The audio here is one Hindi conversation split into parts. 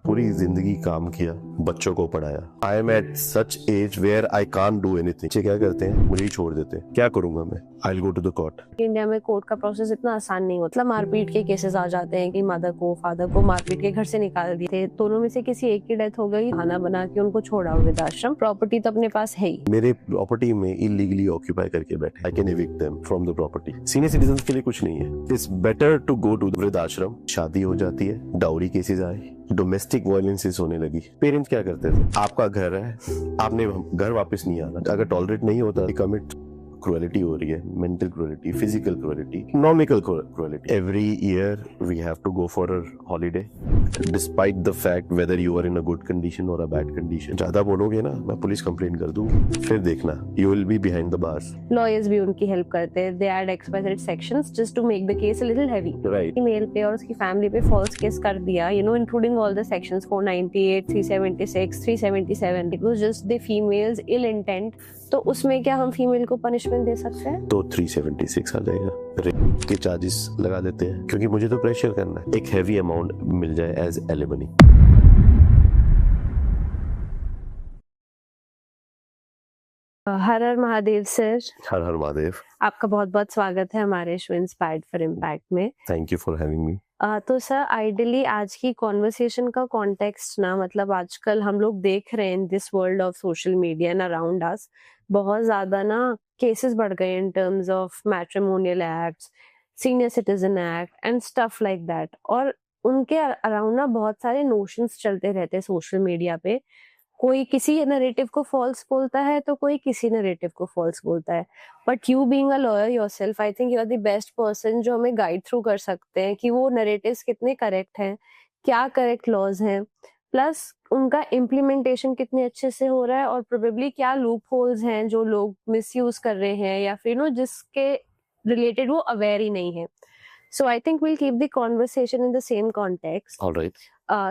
पूरी जिंदगी काम किया, बच्चों को पढ़ाया। I am at such age where I can't do anything. बच्चे क्या करते हैं, मुझे ही छोड़ देते हैं। क्या करूंगा मैं? I will go to the court. India में कोर्ट का प्रोसेस इतना आसान नहीं होता। मारपीट के केसेस आ जाते हैं कि मदर को फादर को मारपीट के घर से निकाल दिए थे, दोनों में से किसी एक की डेथ हो गई, खाना बना के उनको छोड़ा वृद्धाश्रम। प्रॉपर्टी तो अपने पास है ही। मेरे प्रॉपर्टी में इलीगली ऑक्यूपाई करके बैठे, I can evict them from the property. Senior citizen के लिए कुछ नहीं है। It's better to go to वृद्धाश्रम। शादी हो जाती है, डाउरी केसेस आए, डोमेस्टिक वायलेंसेस होने लगी। पेरेंट्स क्या करते थे, आपका घर है, आपने घर वापस नहीं आना। अगर टॉलरेट नहीं होता, कमिट क्रुएलिटी हो रही है, mental cruelty, physical cruelty, economical cruelty. Every year we have to go for a holiday despite the fact whether you are in a good condition और अ बैड कंडीशन। ज्यादा बोलोगे ना, मैं पुलिस कंप्लेंट कर दूंगी, फिर देखना you will be behind the bars. Lawyers भी उनकी हेल्प करते हैं। They add explicit sections just to make the case a little heavy. Right. Male पे और उसकी फैमिली पे फॉल्स केस कर दिया, including all the sections 498, 376, 377। It was just the females ill intent. तो उसमें क्या हम फीमेल को पनिशमेंट दे सकते हैं? तो 376 आ जाएगा। रेप के चार्जेस लगा देते हैं, क्योंकि मुझे तो प्रेशर करना है, एक हैवी अमाउंट मिल जाए एज एलिमनी। हर हर महादेव सर। हर हर महादेव। आपका बहुत बहुत स्वागत है हमारे शो इंस्पायर्ड फॉर इम्पैक्ट में। Thank you for having me. तो सर आइडियली आज की कॉन्वर्सेशन का कॉन्टेक्स्ट ना, मतलब आजकल हम लोग देख रहे हैं in this world of social media and around us बहुत ज्यादा ना केसेस बढ़ गए in terms of matrimonial acts, senior citizen act and stuff like that. और उनके अराउंड ना बहुत सारे नोशंस चलते रहते हैं सोशल मीडिया पे। कोई किसी नरेटिव को फॉल्स बोलता है तो कोई किसी नरेटिव को फॉल्स बोलता है। But you being a lawyer yourself, I think you are the best person जो हमें गाइड थ्रू कर सकते हैं कि वो नरेटिव्स कितने करेक्ट हैं, क्या करेक्ट लॉज हैं, प्लस उनका इम्प्लीमेंटेशन कितने अच्छे से हो रहा है, और प्रोबेबली क्या लूप होल्स हैं जो लोग मिसयूज कर रहे हैं या फिर जिसके रिलेटेड वो अवेयर ही नहीं है। So I think we'll keep the conversation in the same context. All right.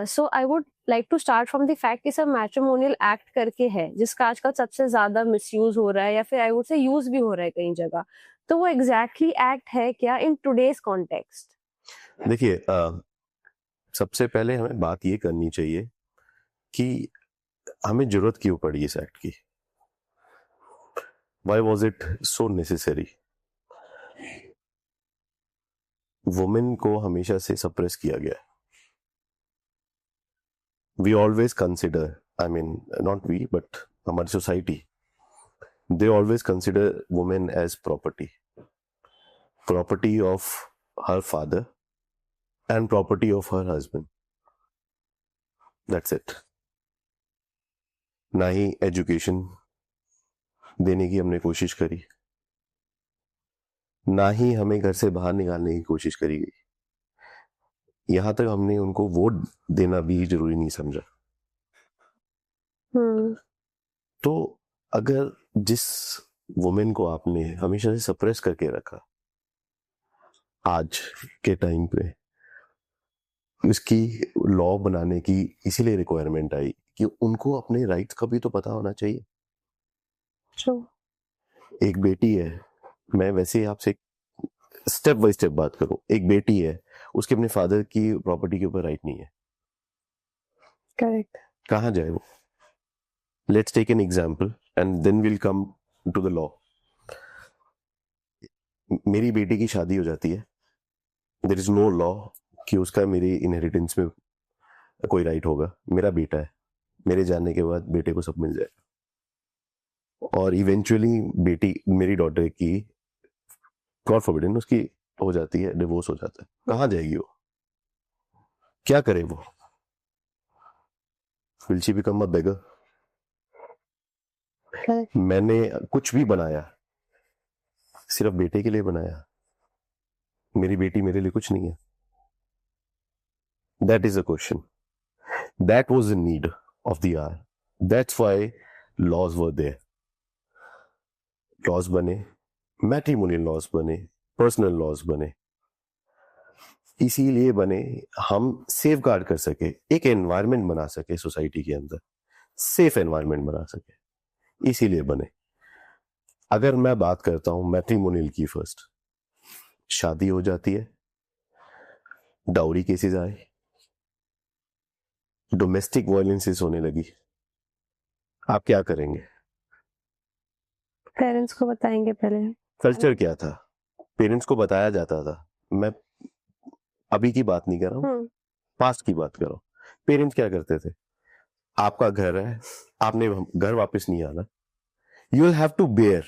So I would like to start from the fact कि सब मैट्रिमोनियल एक्ट करके है जिसका आजकल सबसे ज्यादा मिसयूज हो रहा है, या फिर आई वुड से यूज भी हो रहा है कई जगह। तो वो एग्जैक्टली एक्ट है क्या इन टुडेज कॉन्टेक्स्ट? देखिए, सबसे पहले हमें बात ये करनी चाहिए कि हमें जरूरत क्यों पड़ी इस एक्ट की। Why was it so necessary? Women को हमेशा से सप्रेस किया गया। We always consider, I mean not we but हमारी society, they always consider women as property of her father and property of her husband. That's it. ना ही एजुकेशन देने की हमने कोशिश करी, ना ही हमें घर से बाहर निकालने की कोशिश करी गई। यहां तक हमने उनको वोट देना भी जरूरी नहीं समझा। तो अगर जिस वुमेन को आपने हमेशा से सप्रेस करके रखा, आज के टाइम पे इसकी लॉ बनाने की इसीलिए रिक्वायरमेंट आई कि उनको अपने राइट्स का भी तो पता होना चाहिए। एक बेटी है, मैं वैसे ही आपसे स्टेप बाय स्टेप बात करूं, एक बेटी है, उसके अपने फादर की प्रॉपर्टी के ऊपर राइट नहीं है। करेक्ट। कहां जाए वो? Let's take an example and then will come to the law. मेरी बेटी की शादी हो जाती है, देयर इज नो लॉ कि उसका मेरी इनहेरिटेंस में कोई राइट होगा। मेरा बेटा है, मेरे जाने के बाद बेटे को सब मिल जाएगा। और इवेंचुअली बेटी, मेरी डॉटर की, गॉड फॉरबिड, उसकी हो जाती है, डिवोर्स हो जाता है। कहां जाएगी वो? क्या करे वो? विल शी बिकम अ बेगर? मैंने कुछ भी बनाया सिर्फ बेटे के लिए बनाया, मेरी बेटी मेरे लिए कुछ नहीं है। That is a question, that was the need of the hour, that's why laws were there. Laws बने, मैट्रिमोनियल लॉज बने, पर्सनल लॉज बने, इसीलिए बने हम सेफ गार्ड कर सके, एक एनवायरनमेंट बना सके सोसाइटी के अंदर, सेफ एनवायरनमेंट बना सके, इसीलिए बने। अगर मैं बात करता हूं मैट्रिमोनियल की, फर्स्ट शादी हो जाती है, डाउरी केसेस आए, डोमेस्टिक वायलेंसेस होने लगी, आप क्या करेंगे? पेरेंट्स को बताएंगे पहले। कल्चर क्या था? पेरेंट्स को बताया जाता था। मैं अभी की बात नहीं कर रहा हूँ, हम्म। पास्ट की बात कर रहा हूँ। पेरेंट्स क्या करते थे? आपका घर है, आपने घर वापस नहीं आना, you will have to bear.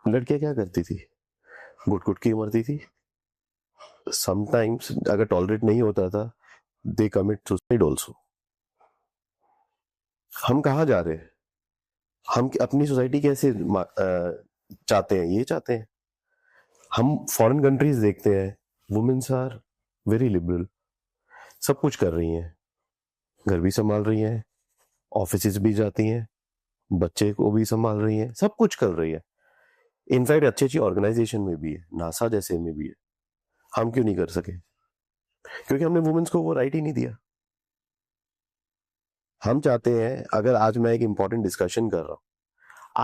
लड़कियां क्या करती थी? घुट घुट के मरती थी। समटाइम्स अगर टॉलरेट नहीं होता था, दे कमिट सुसाइड ऑल्सो। हम कहाँ जा रहे हैं? हम अपनी सोसाइटी कैसे चाहते हैं? ये चाहते हैं। हम फॉरेन कंट्रीज देखते हैं, वुमेन्स आर वेरी लिबरल, सब कुछ कर रही हैं, घर भी संभाल रही हैं, ऑफिस भी जाती हैं, बच्चे को भी संभाल रही हैं, सब कुछ कर रही है। इनफैक्ट अच्छी अच्छी ऑर्गेनाइजेशन में भी है, नासा जैसे में भी है। हम क्यों नहीं कर सके? क्योंकि हमने वुमेन्स को वो राइट ही नहीं दिया। हम चाहते हैं, अगर आज मैं एक इंपॉर्टेंट डिस्कशन कर रहा हूं,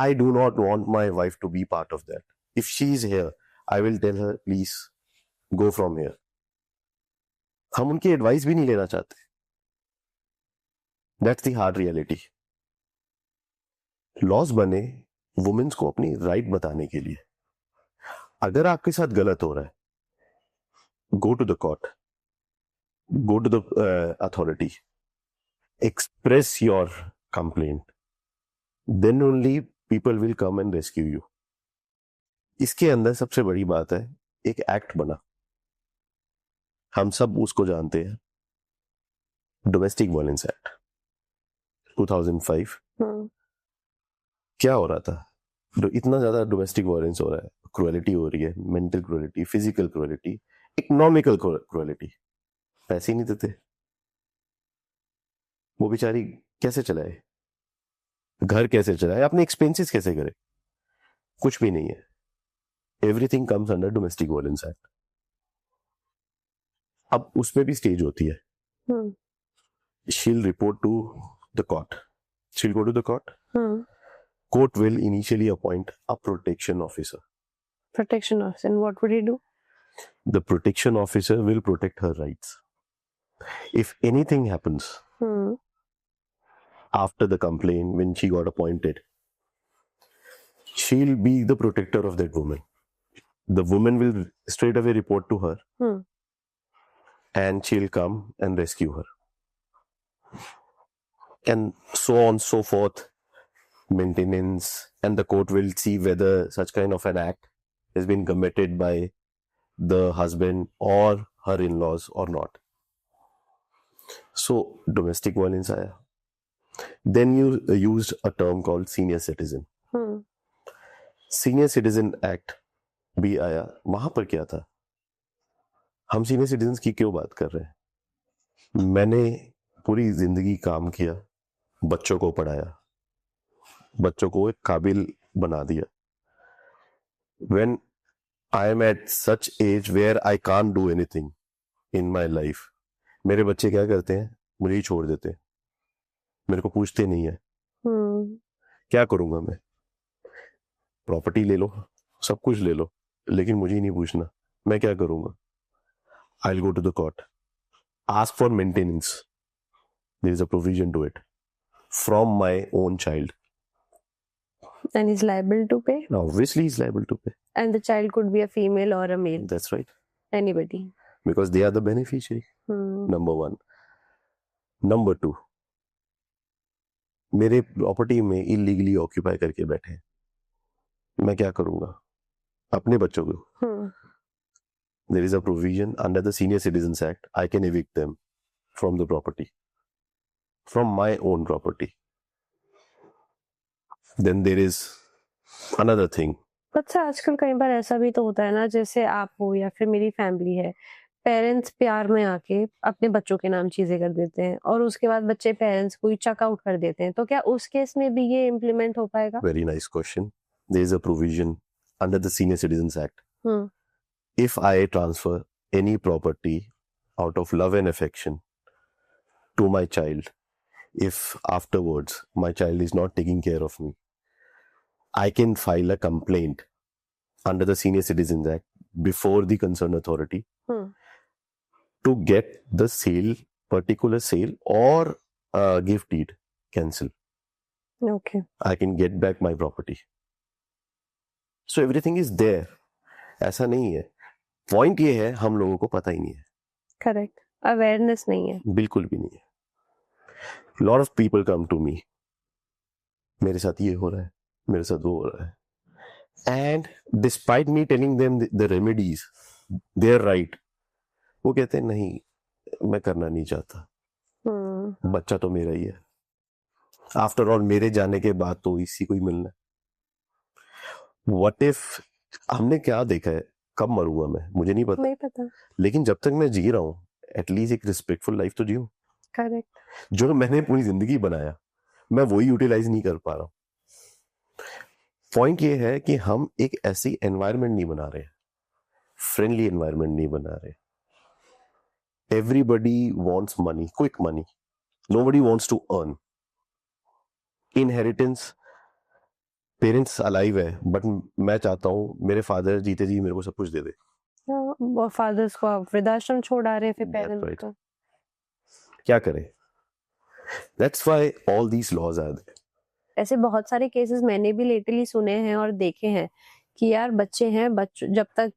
I do not want my wife to be part of that. If she is here, I will tell her please go from here. हम उनकी एडवाइस भी नहीं लेना चाहते। That's the hard reality. Laws बने वुमेन्स को अपनी राइट बताने के लिए। अगर आपके साथ गलत हो रहा है, go to the court, go to the authority, express your complaint, then only people will come and rescue you. इसके अंदर सबसे बड़ी बात है, एक एक्ट बना, हम सब उसको जानते हैं, डोमेस्टिक वायलेंस एक्ट 2005। क्या हो रहा था? इतना ज्यादा डोमेस्टिक वायलेंस हो रहा है, क्रुएलिटी हो रही है, mental cruelty, physical cruelty, economical cruelty. पैसे ही नहीं देते, वो बेचारी कैसे चलाए, घर कैसे चलाए, अपने एक्सपेंसेस कैसे करे? कुछ भी नहीं है। Everything comes under domestic violence act. अब उसमें भी स्टेज होती है। शील report to the court, she'll go to the court, court will initially appoint a protection officer. Protection officer. And what would he do? The protection officer will protect her rights. If anything happens after the complaint, when she got appointed, she'll be the protector of that woman. The woman will straight away report to her, and she'll come and rescue her, and so on so forth. Maintenance, and the court will see whether such kind of an act has been committed by the husband or her in-laws or not. So domestic violence आया. Then you used a term called senior citizen. Senior Citizen Act भी आया. वहां पर क्या था? हम सीनियर सिटीजन की क्यों बात कर रहे हैं? मैंने पूरी जिंदगी काम किया, बच्चों को पढ़ाया, बच्चों को एक काबिल बना दिया. When I am at such age where I can't do anything in my life, मेरे बच्चे क्या करते हैं? मुझे ही छोड़ देते हैं, मेरे को पूछते नहीं है. क्या करूंगा मैं? प्रॉपर्टी ले लो, सब कुछ ले लो, लेकिन मुझे ही नहीं पूछना. मैं क्या करूंगा? I'll go to the court, ask for maintenance. There is a provision to it from my own child. And he's liable to pay? Obviously, he's liable to pay. And the child could be a female or a male? That's right. Anybody? Because they are the beneficiary. Number one. Number two, मेरे प्रॉपर्टी में इलीगली ऑक्यूपाई करके बैठे हैं, मैं क्या करूंगा? अपने बच्चों को. There is a provision under the Senior Citizens Act. I can evict them from the property, from my own property. Then there is another thing. अच्छा, आजकल कई बार ऐसा भी तो होता है ना, जैसे आप हो या फिर मेरी फैमिली है, पेरेंट्स प्यार में आके अपने बच्चों के नाम चीजें कर देते हैं और उसके बाद बच्चे पेरेंट्स को ही चक आउट कर देते हैं, तो क्या उस केस में भी ये इम्प्लीमेंट हो पाएगा? Very nice question. There is a provision under the Senior Citizens Act. If I transfer any property out of love and affection to my child, if afterwards my child is not taking care of me, I can file a complaint under the Senior Citizens Act before the concerned authority to get the sale, particular sale or gift deed cancel. Okay. I can get back my property. So everything is there. ऐसा नहीं है. Point ये है हम लोगों को पता ही नहीं है. Correct. Awareness नहीं है. बिल्कुल भी नहीं है. Lot of people come to me. मेरे साथ ये हो रहा है, मेरे साथ वो हो रहा है. And despite me telling them the remedies, they're right. वो कहते हैं नहीं, मैं करना नहीं चाहता. बच्चा तो मेरा ही है. आफ्टर ऑल मेरे जाने के बाद तो इसी को ही मिलना है. व्हाट इफ हमने क्या देखा है, कब मरूंगा मैं मुझे नहीं पता, लेकिन जब तक मैं जी रहा हूँ एटलीस्ट एक रिस्पेक्टफुल लाइफ तो जीऊं. करेक्ट. जो मैंने पूरी जिंदगी बनाया मैं वही यूटिलाइज नहीं कर पा रहा हूँ. पॉइंट ये है कि हम एक ऐसी एनवायरनमेंट नहीं बना रहे, फ्रेंडली एनवायरनमेंट नहीं बना रहे. Everybody wants money, quick money. Nobody wants to earn. Inheritance, parents alive है बट मैं चाहता हूँ मेरे फादर जीते जी मेरे को सब कुछ दे दे. फादर्स को आप वृद्धाश्रम छोड़ आ रहे हैं, फिर पेरेंट्स को क्या करें. That's why all these laws are there. ऐसे बहुत सारे केसेस मैंने भी लेटली सुने हैं और देखे हैं कि यार बच्चे हैं, जब तक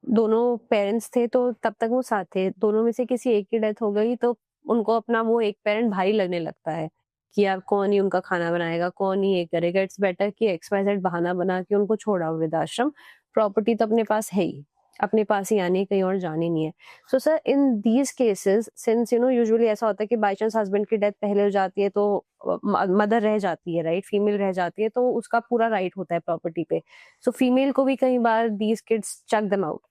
दोनों पेरेंट्स थे तो तब तक वो साथ थे. दोनों में से किसी एक की डेथ हो गई तो उनको अपना वो एक पेरेंट भारी लगने लगता है कि यार कौन ही उनका खाना बनाएगा, कौन ही ये करेगा. इट्स बेटर कि XYZ बहाना बना के उनको छोड़ा वृद्धाश्रम. प्रॉपर्टी तो अपने पास है ही, अपने पास ही आनी, कहीं और जानी नहीं है. So sir in these cases since usually ऐसा होता है कि बाय चांस हस्बैंड की डेथ पहले हो जाती है तो मदर रह जाती है, राइट, फीमेल रह जाती है, तो उसका पूरा राइट होता है प्रॉपर्टी पे. सो फीमेल को भी कई बार these kids chuck them out.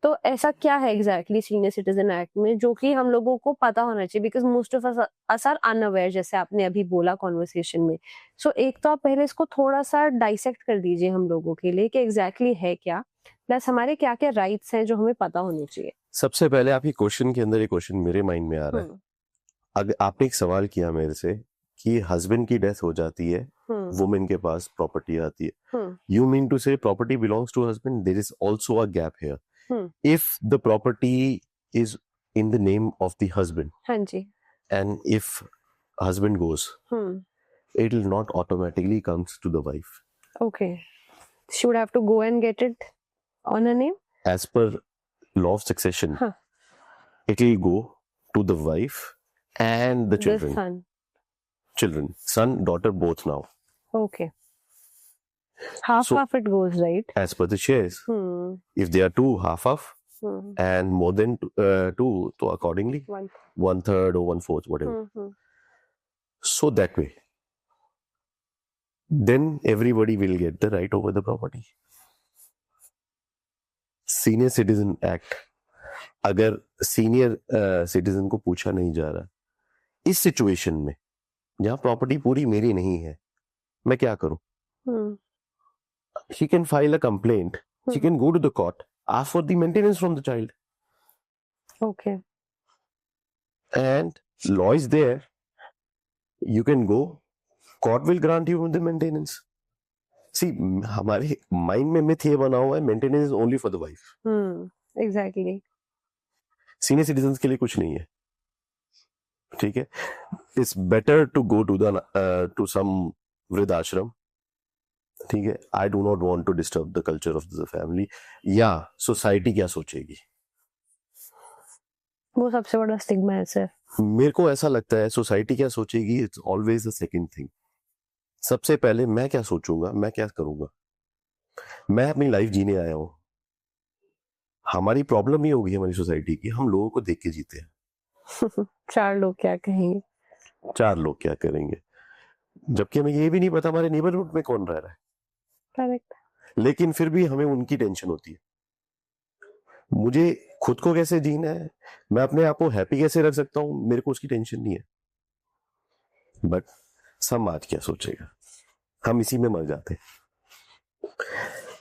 तो ऐसा क्या है एग्जैक्टली सीनियर सिटीजन एक्ट में जो कि हम लोगों को पता होना चाहिए, because most of us are unaware, जैसे आपने अभी बोला कॉन्वर्सेशन में. सो एक तो आप पहले इसको थोड़ा सा डाइसेक्ट कर दीजिए हम लोगों के लिए कि एग्जैक्टली है क्या, प्लस हमारे क्या क्या राइट्स हैं जो हमें पता होने चाहिए. सबसे पहले आपके क्वेश्चन के अंदर एक क्वेश्चन मेरे माइंड में आ रहा है. अगर आपने एक सवाल किया मेरे से कि हस्बैंड की डेथ हो जाती है, वुमेन के पास प्रॉपर्टी आती है, you mean to say property belongs to husband. There is also a gap here. If the property is in the name of the husband, and if husband goes, it will not automatically comes to the wife. Okay, she would have to go and get it on her name. As per law of succession, it will go to the wife and the children. Son, daughter, both now. Okay. Half it goes, right? As per the shares. If they are two, half, and more than two, so accordingly, 1/3 or 1/4, whatever. So that way, then everybody will get the right over the property. Senior Citizen Act, अगर सीनियर सिटीजन को पूछा नहीं जा रहा, इस सिचुएशन में जहाँ प्रॉपर्टी पूरी मेरी नहीं है, मैं क्या करूं? He can file a complaint. He can go to the court, ask for the maintenance from the child. Okay. And law is there. You can go. Court will grant you the maintenance. See, हमारे mind में myth ये बना हुआ है, maintenance is only for the wife. Exactly. Senior citizens के लिए कुछ नहीं है. ठीक है? It's better to go to some वृद्धाश्रम. ठीक है. I do not want to disturb the culture of the family. या सोसाइटी क्या सोचेगी, वो सबसे बड़ा स्टिग्मा है सर. मेरे को ऐसा लगता है सोसाइटी क्या सोचेगी it's always the second thing. सबसे पहले मैं क्या सोचूंगा, मैं क्या करूंगा. मैं अपनी लाइफ जीने आया हूं. हमारी प्रॉब्लम ये होगी हमारी सोसाइटी की, हम लोगों को देख के जीते हैं. चार लोग क्या कहेंगे, चार लोग क्या करेंगे, जबकि हमें ये भी नहीं पता हमारे नेबरहुड में कौन रह रहा है. करेक्ट. लेकिन फिर भी हमें उनकी टेंशन होती है. मुझे खुद को कैसे जीना है, मैं अपने आप को हैप्पी कैसे रख सकता हूं, मेरे को उसकी टेंशन नहीं है. बट समाज क्या सोचेगा, हम इसी में मर जाते.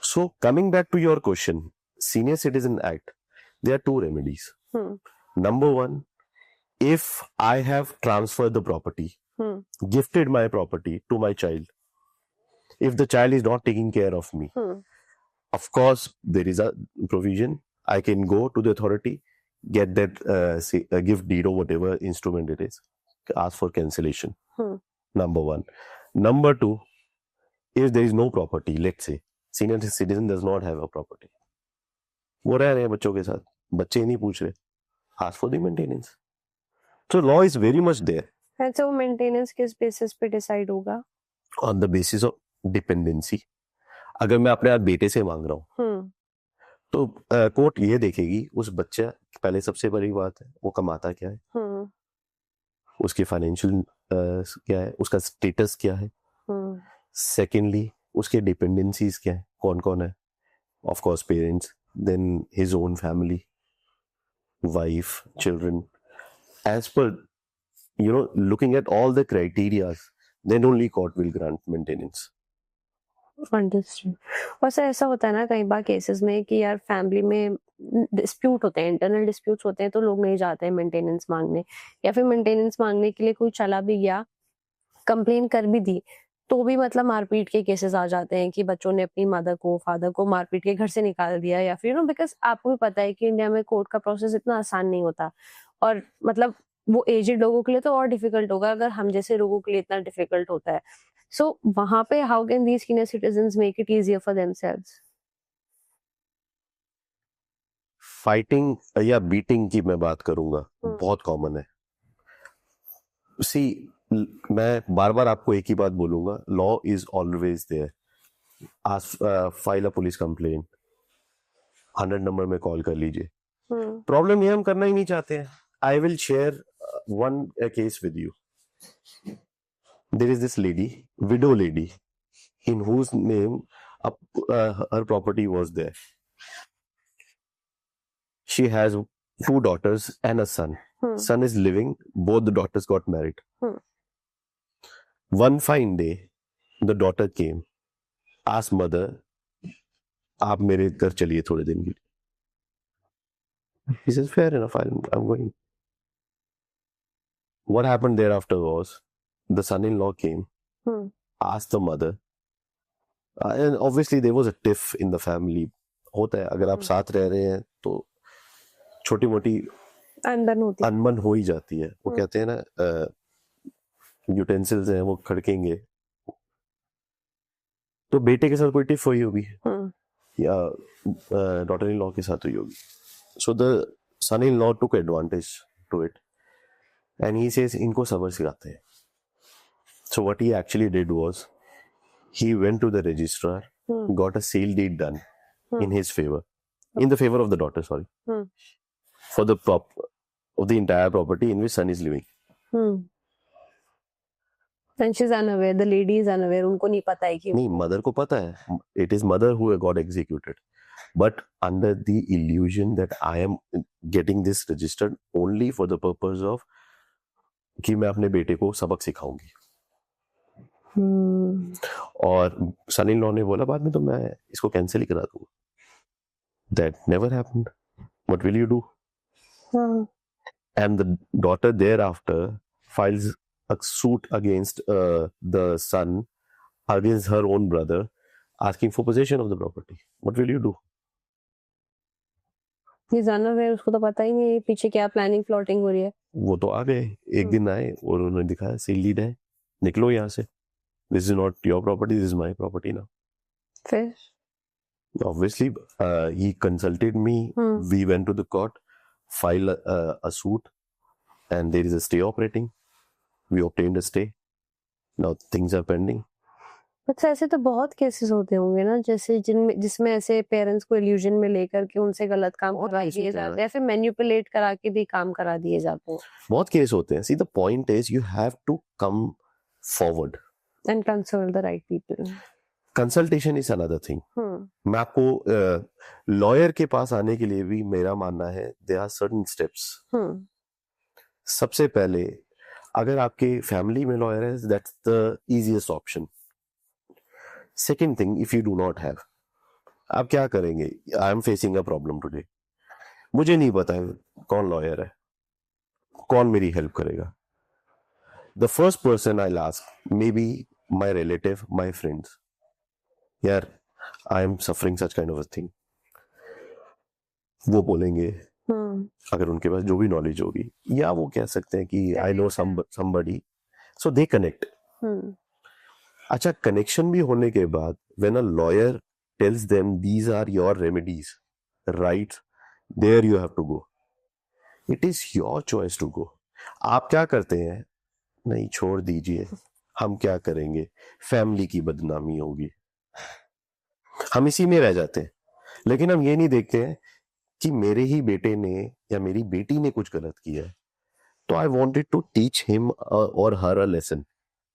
So coming back to your question, senior citizen act, there are 2 remedies. Number 1, if I have transferred the property, gifted my property to my child, if the child is not taking care of me, of course there is a provision. I can go to the authority, get that give deed or whatever instrument it is, ask for cancellation. Number one. Number two, if there is no property, let's say senior citizen does not have a property, वो रह रहे हैं बच्चों के साथ, बच्चे नहीं पूछ रहे, ask for the maintenance. So law is very much there. अच्छा, वो मेंटेनेंस किस बेसिस पे डिसाइड होगा? On the basis of dependency. अगर मैं अपने आप बेटे से मांग रहा हूँ तो कोर्ट ये देखेगी उस बच्चा, पहले सबसे बड़ी बात है वो कमाता क्या है, उसकी फाइनेंशियल क्या है, उसका स्टेटस क्या है, सेकेंडली उसके डिपेंडेंसीज क्या है, कौन कौन है, of course parents, then his own family, wife, children, as per looking at all the criteria, then only court will grant maintenance. Understand. और ऐसा होता है ना कई बार केसेस में कि यार फैमिली में डिस्प्यूट होते हैं, इंटरनल डिस्प्यूट्स होते हैं, तो लोग नहीं जाते हैं मेंटेनेंस मांगने, या फिर मेंटेनेंस मांगने के लिए कोई चला भी गया, कंप्लेन कर भी दी, तो भी मतलब मारपीट के केसेस आ जाते हैं कि बच्चों ने अपनी मदर को, फादर को मारपीट के घर से निकाल दिया, या फिर बिकॉज आपको भी पता है कि इंडिया में कोर्ट का प्रोसेस इतना आसान नहीं होता, और मतलब वो एजेड लोगों के लिए तो और डिफिकल्ट होगा अगर हम जैसे लोगों के लिए इतना डिफिकल्ट होता है। सो वहां पे how can these senior citizens make it easier for themselves? Fighting या बीटिंग की मैं बात करूंगा, बहुत कॉमन है। सी, मैं बार बार आपको एक ही बात बोलूंगा, law is always there. File a police complaint, 100 number में कॉल कर लीजिए। प्रॉब्लम ये हम करना ही नहीं चाहते हैं। I will share one case with you. There is this lady, widow lady, in whose name her property was there. She has 2 daughters and a son. Son is living, both the daughters got married. One fine day, the daughter came, asked mother, आप मेरे घर चलिए थोड़े दिन के लिए. He says, fair enough, I'm going. What happened thereafter was, the son-in-law came, asked the mother, and obviously there was a tiff in the family. होता है, अगर आप साथ रह रहे हैं तो छोटी मोटी अनबन हो ही जाती है। वो कहते हैं ना, यूटेंसिल्स हैं वो खड़केंगे। तो बेटे के साथ कोई टिफ हुई होगी या डॉटर इन लॉ के साथ हुई होगी। So the son in law took advantage to it and he says इनको सबर सिखाते हैं। So what he actually did was, he went to the registrar, got a sale deed done in his favor, in the favor of the daughter, sorry, for the of the entire property in which son is living. And she's unaware, the lady is unaware, उनको नहीं पता है कि नहीं, मदर को पता है, it is mother who got executed, but under the illusion that I am getting this registered only for the purpose of कि मैं अपने बेटे को सबक सिखाऊंगी। और सन इन लॉ ने बोला बाद में तो मैं इसको कैंसिल ही करा दूंगा। That never happened. What will you do? And the daughter thereafter files a suit against the son, against her own brother, asking for possession of the property. What will you do? ये जानना है, उसको तो पता ही नहीं पीछे क्या प्लानिंग प्लॉटिंग हो रही है। वो तो आ गए, एक दिन आए और उन्होंने दिखाया सेल डीड है, निकलो यहाँ से। This is not your property, this is my property now. फिर? Obviously, he consulted me. We went to the court, filed a suit, and there is a stay operating. We obtained a stay. Now things are pending. अच्छा, ऐसे तो बहुत केसेस होते होंगे ना, जैसे जिसमें ऐसे पेरेंट्स को इल्यूजन में लेकर के उनसे गलत काम करवा दिए जाते हैं, फिर मैनिपुलेट करा के भी काम करा दिए जाते हैं। बहुत केस होते हैं। See, the point is you have to come forward. And consult the right people. Consultation is another thing. मैं आपको लॉयर के पास आने के लिए भी मेरा मानना है there are certain steps. सबसे पहले अगर आपके फैमिली में लॉयर है, that's the easiest option. Second thing, if you do not have, आप क्या करेंगे? I am facing a problem today. मुझे नहीं पता है कौन लॉयर है, कौन मेरी हेल्प करेगा। The first person I'll ask, maybe my relative, my friends. यार, I am suffering such kind of a thing. वो बोलेंगे अगर उनके पास जो भी नॉलेज होगी, या वो कह सकते हैं कि I know Correct. somebody, so they connect. अच्छा, कनेक्शन भी होने के बाद when a lawyer tells them these are your remedies, right, there you have to go, it is your choice to go. आप क्या करते हैं, नहीं छोड़ दीजिए, हम क्या करेंगे, फैमिली की बदनामी होगी, हम इसी में रह जाते हैं। लेकिन हम ये नहीं देखते हैं कि मेरे ही बेटे ने या मेरी बेटी ने कुछ गलत किया है, तो I wanted to teach him और her a lesson.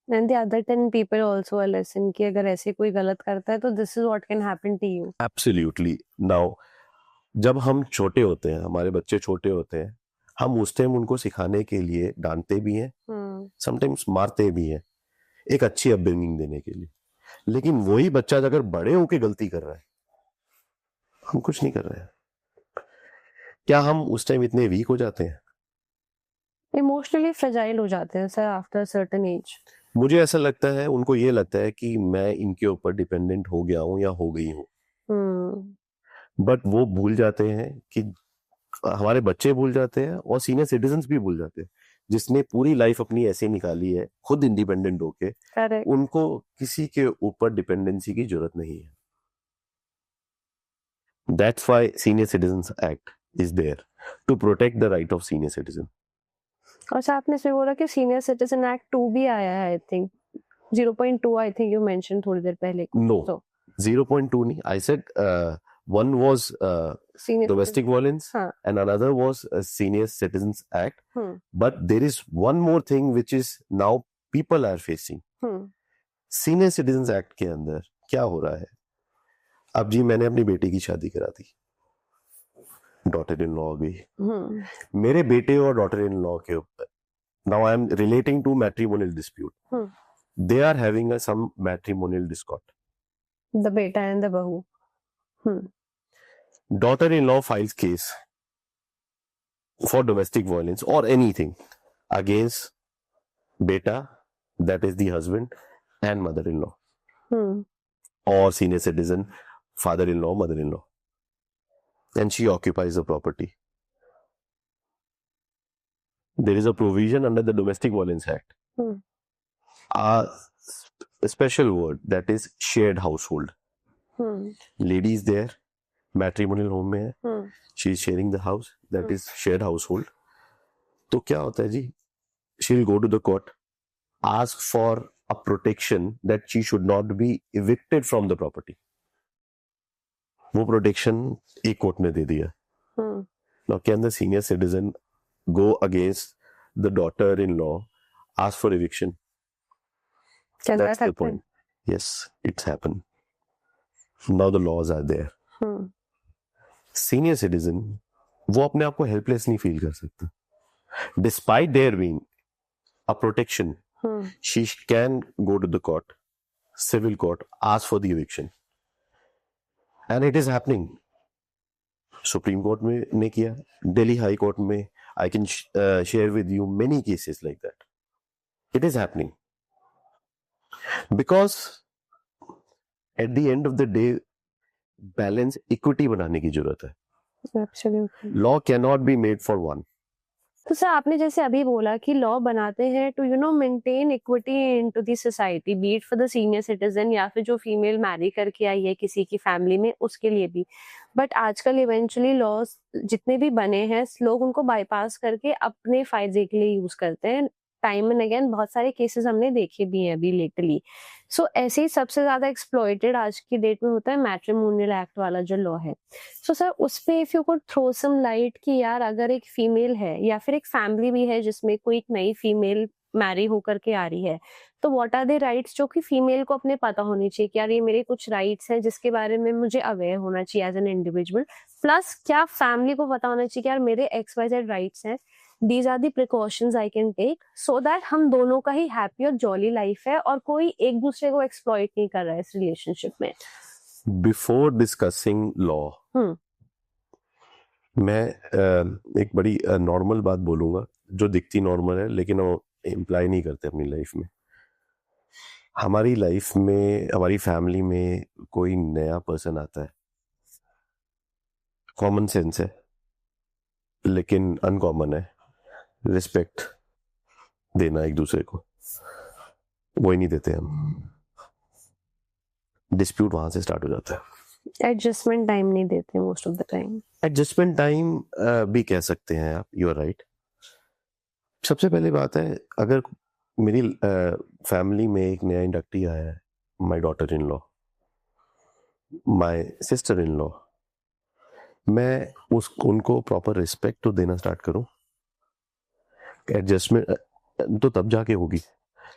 And the other 10 people also a lesson कि अगर ऐसे कोई गलत करता है तो this is what can happen to you. Absolutely. Now जब हम छोटे होते हैं, हमारे बच्चे छोटे होते हैं, हम उस टाइम उनको सिखाने के लिए डांटते भी हैं, समटाइम्स मारते भी हैं, एक अच्छी अपब्रिंगिंग देने के लिए। लेकिन वही बच्चा अगर बड़े होके गलती कर रहा है, हम कुछ नहीं कर रहे हैं, क्या हम उस टाइम इतने वीक हो जाते हैं? Emotionally fragile हो जाते हैं sir after a certain age. मुझे ऐसा लगता है, उनको ये लगता है कि मैं इनके ऊपर डिपेंडेंट हो गया हूं या हो गई हूं, बट वो भूल जाते हैं कि हमारे बच्चे भूल जाते हैं और सीनियर सिटीजन्स भी भूल जाते हैं, जिसने पूरी लाइफ अपनी ऐसे निकाली है खुद इंडिपेंडेंट होके, Correct. उनको किसी के ऊपर डिपेंडेंसी की जरूरत नहीं है। That's why senior citizens act is there to protect the right of senior citizen. और सर आपने इसमें बोला कि सीनियर सिटीजन एक्ट 2 भी आया है, I think 0.2 I think you mention थोड़ी देर पहले। नो, तो 0.2 नहीं, I said one was senior domestic violence हाँ. and another was a senior citizens act, Hmm. but there is one more thing which is now people are facing. senior citizens act के अंदर क्या हो रहा है, अब जी मैंने अपनी बेटी की शादी करा दी, डॉटर इन लॉ हो गई, मेरे बेटे और डॉटर इन लॉ के ऊपर, now I am relating to matrimonial dispute, they are having some matrimonial discord, the beta and the bahu, daughter-in-law files case for domestic violence or anything against beta, that is the husband, and mother-in-law, or senior citizen, father-in-law, mother-in-law, and she occupies the property. There is a provision under the Domestic Violence Act, a special word that is shared household. Lady is there, matrimonial home में है, she is sharing the house, that is shared household. तो क्या होता है जी, she will go to the court, ask for a protection that she should not be evicted from the property. वो प्रोटेक्शन एक कोर्ट ने दे दिया। Now can the senior citizen go against the daughter in law, ask for eviction? That's the point. Yes, it's happened. Now the laws are there. Senior citizen वो अपने आप को हेल्पलेस नहीं फील कर सकता, despite there being a protection, she can go to the court, civil court, ask for the eviction, and it is happening. Supreme court में ने किया, दिल्ली हाई कोर्ट में, I can share with you many cases like that, it is happening because at the end of the day balance, equity बनाने की जरूरत है। Absolutely. Law can not be made for one. तो सर आपने जैसे अभी बोला कि लॉ बनाते हैं to maintain equity into the society, be it for the senior citizen या फिर जो फीमेल मैरी करके आई है किसी की फैमिली में उसके लिए भी, बट आजकल इवेंचुअली लॉज जितने भी बने हैं लोग उनको बाईपास करके अपने फायदे के लिए यूज करते हैं। टाइम एंड अगेन बहुत सारे केसेस हमने देखे भी हैं अभी लेटली। सो ऐसे ही सबसे ज्यादा एक्सप्लॉइटेड आज की डेट में होता है मैट्रिमोनियल एक्ट वाला जो लॉ है। सो सर उस पे if you could throw some light कि यार अगर एक फीमेल है या फिर एक फैमिली भी है जिसमें कोई एक नई फीमेल मैरी होकर के आ रही है, तो व्हाट आर द राइट्स जो कि फीमेल को अपने पता होनी चाहिए कि यार ये मेरे कुछ राइट्स हैं जिसके बारे में मुझे अवेयर होना चाहिए एज एन इंडिविजुअल, प्लस क्या फैमिली को पता होना चाहिए कि यार मेरे XYZ राइट्स हैं, these are the precautions I can take so that हम दोनों का ही हैप्पी और जॉली लाइफ है और कोई एक दूसरे को एक्सप्लॉइट नहीं कर रहा है इस रिलेशनशिप में। बिफोर डिस्कसिंग लॉ, मैं एक बड़ी नॉर्मल बात बोलूंगा जो दिखती नॉर्मल है लेकिन वो इम्प्लाई नहीं करते अपनी लाइफ में। हमारी लाइफ में, हमारी फैमिली में कोई नया पर्सन आता है, कॉमन सेंस है, लेकिन अनकॉमन है रिस्पेक्ट देना एक दूसरे को, वो ही नहीं देते हम, डिस्प्यूट वहां से स्टार्ट हो जाता है। एडजस्टमेंट टाइम नहीं देते most of the time. Adjustment time भी कह सकते हैं आप, यू आर राइट। सबसे पहली बात है, अगर मेरी फैमिली में एक नया इंडक्टी आया है, my daughter in law, my sister in law, मैं उनको प्रॉपर रिस्पेक्ट तो देना स्टार्ट करूं। एडजस्टमेंट तो तब जाके होगी।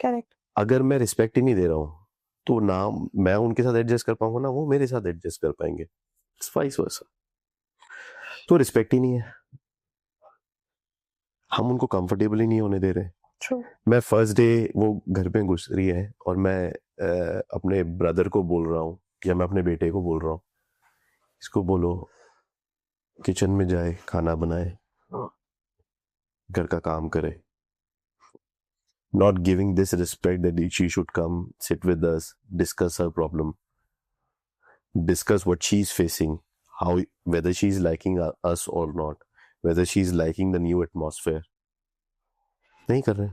करेक्ट। अगर मैं रिस्पेक्ट ही नहीं दे रहा हूं तो ना मैं उनके साथ एडजस्ट कर पाऊंगा ना वो मेरे साथ एडजस्ट कर पाएंगे, वाइस वर्सा। तो रिस्पेक्ट ही नहीं है, हम उनको कंफर्टेबल ही नहीं होने दे रहे। ट्रू। मैं फर्स्ट डे वो घर पे घुस रही है और मैं अपने ब्रदर को बोल रहा हूँ या मैं अपने बेटे को बोल रहा हूँ, इसको बोलो किचन में जाए, खाना बनाए, घर का काम करे। Not giving this respect that she should come sit with us, discuss her problem, discuss what she's facing, how, whether she's liking us or not, whether she's liking the new atmosphere. नहीं कर रहे,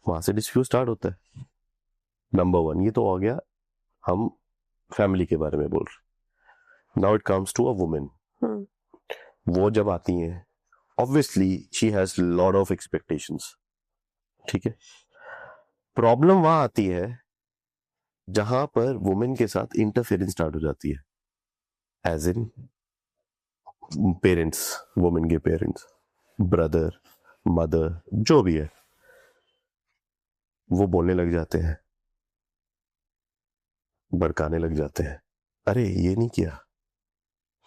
वहां से डिस्प्यूट स्टार्ट होता है। नंबर वन, ये तो हो गया हम फैमिली के बारे में बोल रहे। Now it comes to a women. वो जब आती हैं, obviously she has lot of expectations, ठीक है। प्रॉब्लम वहां आती है जहां पर वुमेन के साथ इंटरफेरेंस स्टार्ट हो जाती है, एज इन पेरेंट्स, वुमेन के पेरेंट्स, ब्रदर, मदर, जो भी है, वो बोलने लग जाते हैं, भड़काने लग जाते हैं, अरे ये नहीं किया,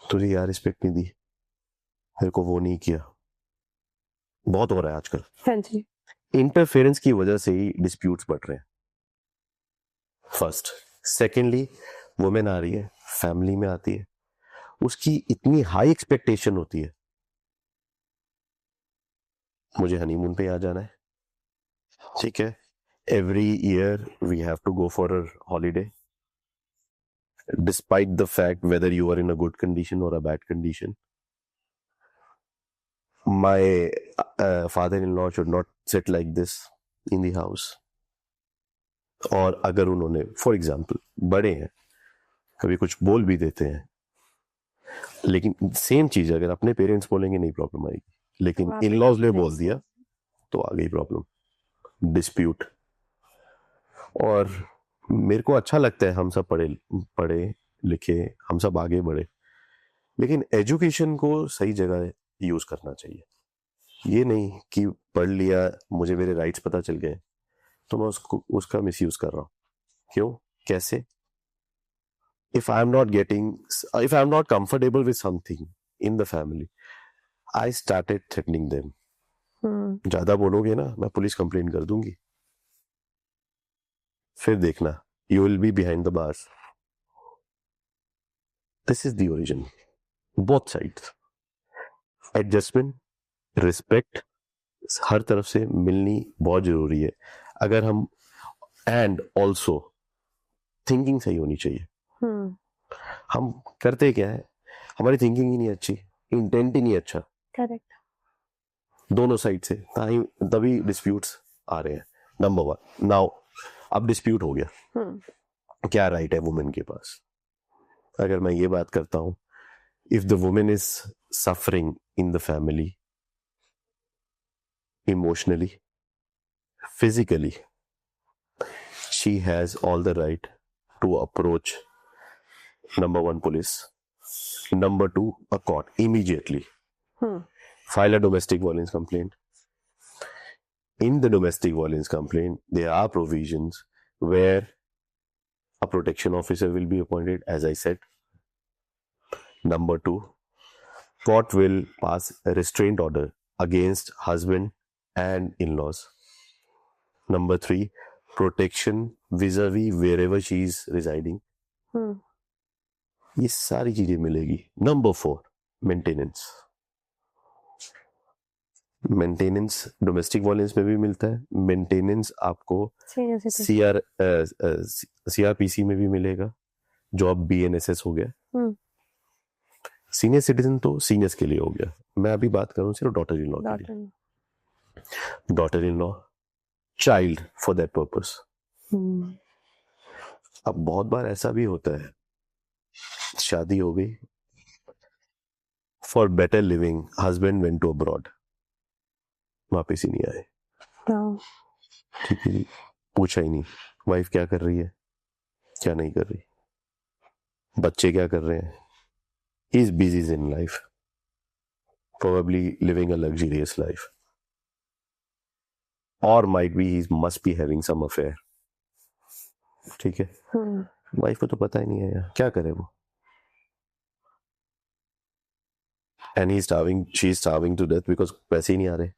तुझे यार रिस्पेक्ट नहीं दी, मेरे को वो नहीं किया। बहुत हो रहा है आजकल। हाँ जी। इंटरफेरेंस की वजह से ही डिस्प्यूट्स बढ़ रहे हैं, फर्स्ट। सेकेंडली, वुमेन आ रही है, फैमिली में आती है, उसकी इतनी हाई एक्सपेक्टेशन होती है, मुझे हनीमून पे आ जाना है, ठीक है, every year we have to go for a holiday, despite the fact whether you are in a good condition और a bad condition. My father in law should not sit like this in the house. और अगर उन्होंने, फॉर एग्जाम्पल, बड़े हैं, कभी कुछ बोल भी देते हैं, लेकिन सेम चीज अगर अपने पेरेंट्स बोलेंगे नहीं प्रॉब्लम आएगी, लेकिन इन लॉज ने बोल दिया तो आ गई प्रॉब्लम, डिस्प्यूट। और मेरे को अच्छा लगता है हम सब पढ़े पढ़े लिखे, हम सब आगे बढ़े, लेकिन एजुकेशन को सही जगह यूज करना चाहिए। ये नहीं कि पढ़ लिया, मुझे मेरे राइट्स पता चल गए तो मैं उसका मिसयूज कर रहा हूँ। क्यों, कैसे? if I'm not comfortable with something in the family, I started threatening them. ज्यादा बोलोगे ना, मैं पुलिस कंप्लेंट कर दूंगी, फिर देखना, you will be behind the bars. This is the origin. Both sides. Adjustment, respect, हर तरफ से मिलनी बहुत जरूरी है। अगर हम, एंड ऑल्सो थिंकिंग सही होनी चाहिए। हम करते क्या है, हमारी थिंकिंग ही नहीं अच्छी, इंटेंट ही नहीं अच्छा। करेक्ट। दोनों साइड से तभी डिस्प्यूट्स आ रहे हैं। नंबर वन, नाउ अब डिस्प्यूट हो गया, क्या राइट है वुमेन के पास? अगर मैं ये बात करता हूं, if the women is suffering in the family, emotionally, physically, she has all the right to approach, number one, police, number two, a court immediately. File a domestic violence complaint. In the domestic violence complaint, there are provisions where a protection officer will be appointed, as I said. Number two, court will pass a restraint order against husband and in-laws. Number three, protection vis-a-vis wherever she is residing. ये सारी चीजें मिलेगी। Number four, maintenance. Maintenance domestic violence में भी मिलता है, मेंटेनेंस आपको सीआरपीसी में भी मिलेगा, जो अब बीएनएसएस हो गया। सीनियर सिटीजन तो सीनियर्स के लिए हो गया, मैं अभी बात करूं सिर्फ डॉटर इन लॉ के लिए। Daughter. Daughter in law, child for that purpose. अब बहुत बार ऐसा भी होता है, शादी हो गई, for better living husband went to abroad, वापिस ही नहीं आए। ठीक है जी, पूछा ही नहीं वाइफ क्या कर रही है, क्या नहीं कर रही, बच्चे क्या कर रहे हैं। He is busy in life, probably living a luxurious life, और might be he must be having some affair. ठीक है, वाइफ को तो पता ही नहीं है यार क्या करे वो, and he starving, she is starving to death because पैसे ही नहीं आ रहे,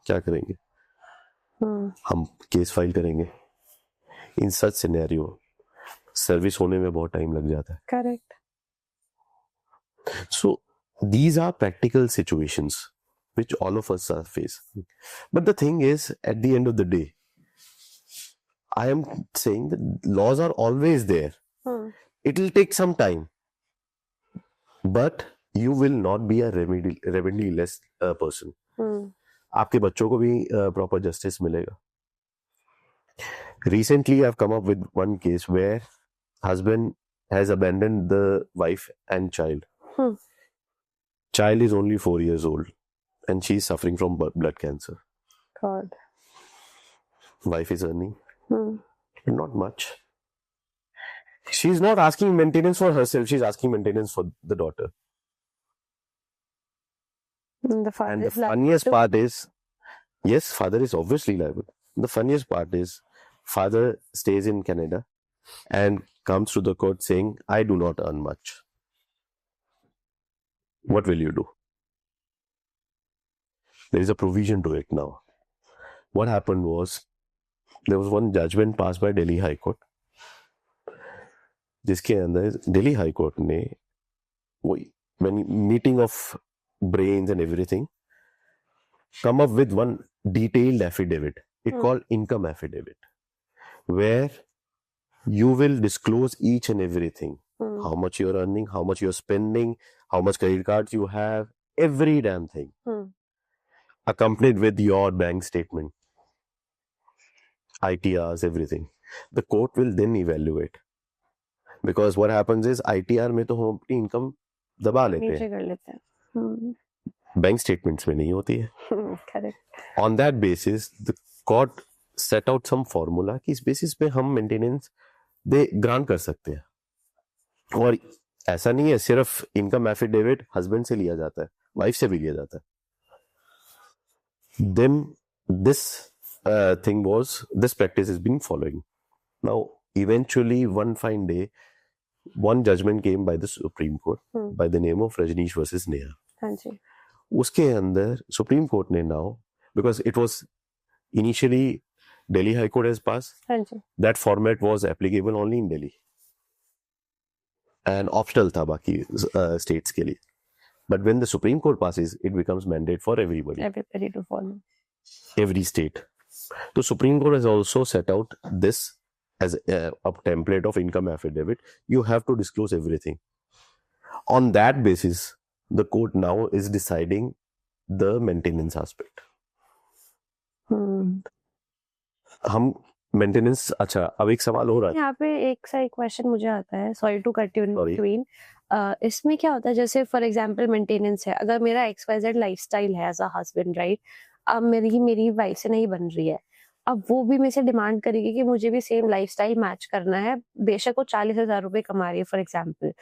क्या करेंगे। हम केस फाइल करेंगे। इन सच सिनेरियो सर्विस होने में बहुत टाइम लग जाता है। Correct. So these are practical situations which all of us are facing. But the thing is, at the end of the day, I am saying that laws are always there. It will take some time, but you will not be a remediless person. आपके बच्चों को भी proper justice मिलेगा. Recently, I've come up with one case where husband has abandoned the wife and child. Child is only 4 years old and she is suffering from blood cancer. God. Wife is earning, but not much. She's not asking maintenance for herself, she's asking maintenance for the daughter. The father And the is liable funniest to- part is, yes, father is obviously liable. The funniest part is, father stays in Canada and comes to the court saying, I do not earn much. What will you do? There is a provision to it now. What happened was, there was one judgment passed by Delhi High Court, जिसके अंदर Delhi High Court ने when meeting of brains and everything, come up with one detailed affidavit. It called income affidavit, where you will disclose each and everything. How much you're earning, how much you're spending, how much credit cards you have, every damn thing. Accompanied with your bank statement, ITRs, everything. The court will then evaluate. Because what happens is, ITR में तो हम अपनी इनकम दबा लेते नीचे हैं, कर लेते हैं। बैंक स्टेटमेंट्स में नहीं होती है। Correct. On that basis, the court set out some formula कि इस बेसिस पे हम मेंटेनेंस दे ग्रांट कर सकते हैं। और ऐसा नहीं है सिर्फ इनकम एफिडेविट हस्बैंड से लिया जाता है, वाइफ से भी लिया जाता है। Then this this practice has been following. Now, eventually, one fine day, one judgment came by the Supreme Court by the name of Rajneesh versus Neha. हाँ जी। उसके अंदर Supreme Court ने now, because it was initially Delhi High Court has passed, हाँ जी। that format was applicable only in Delhi and optional था बाकी states के लिए. But when the Supreme Court passes, it becomes mandate for everybody, Everybody to follow. every state. So Supreme Court has also set out this as a template of income affidavit. You have to disclose everything. On that basis, the court now is deciding the maintenance aspect. हम मेंटेनेंस, अच्छा अब एक सवाल हो रहा है यहाँ पे एक क्वेश्चन मुझे आता है, sorry to cut you in Sorry. Between. इसमें क्या होता है, जैसे फॉर एग्जांपल मेंटेनेंस है, अगर मेरा XYZ लाइफस्टाइल है एज अ हस्बैंड, राइट, अब मेरी वाइफ से नहीं बन रही है, अब वो भी मेरे से डिमांड करेगी कि मुझे भी सेम लाइफस्टाइल मैच करना है, बेशक वो 40,000 रुपए कमा रही है फॉर एग्जांपल,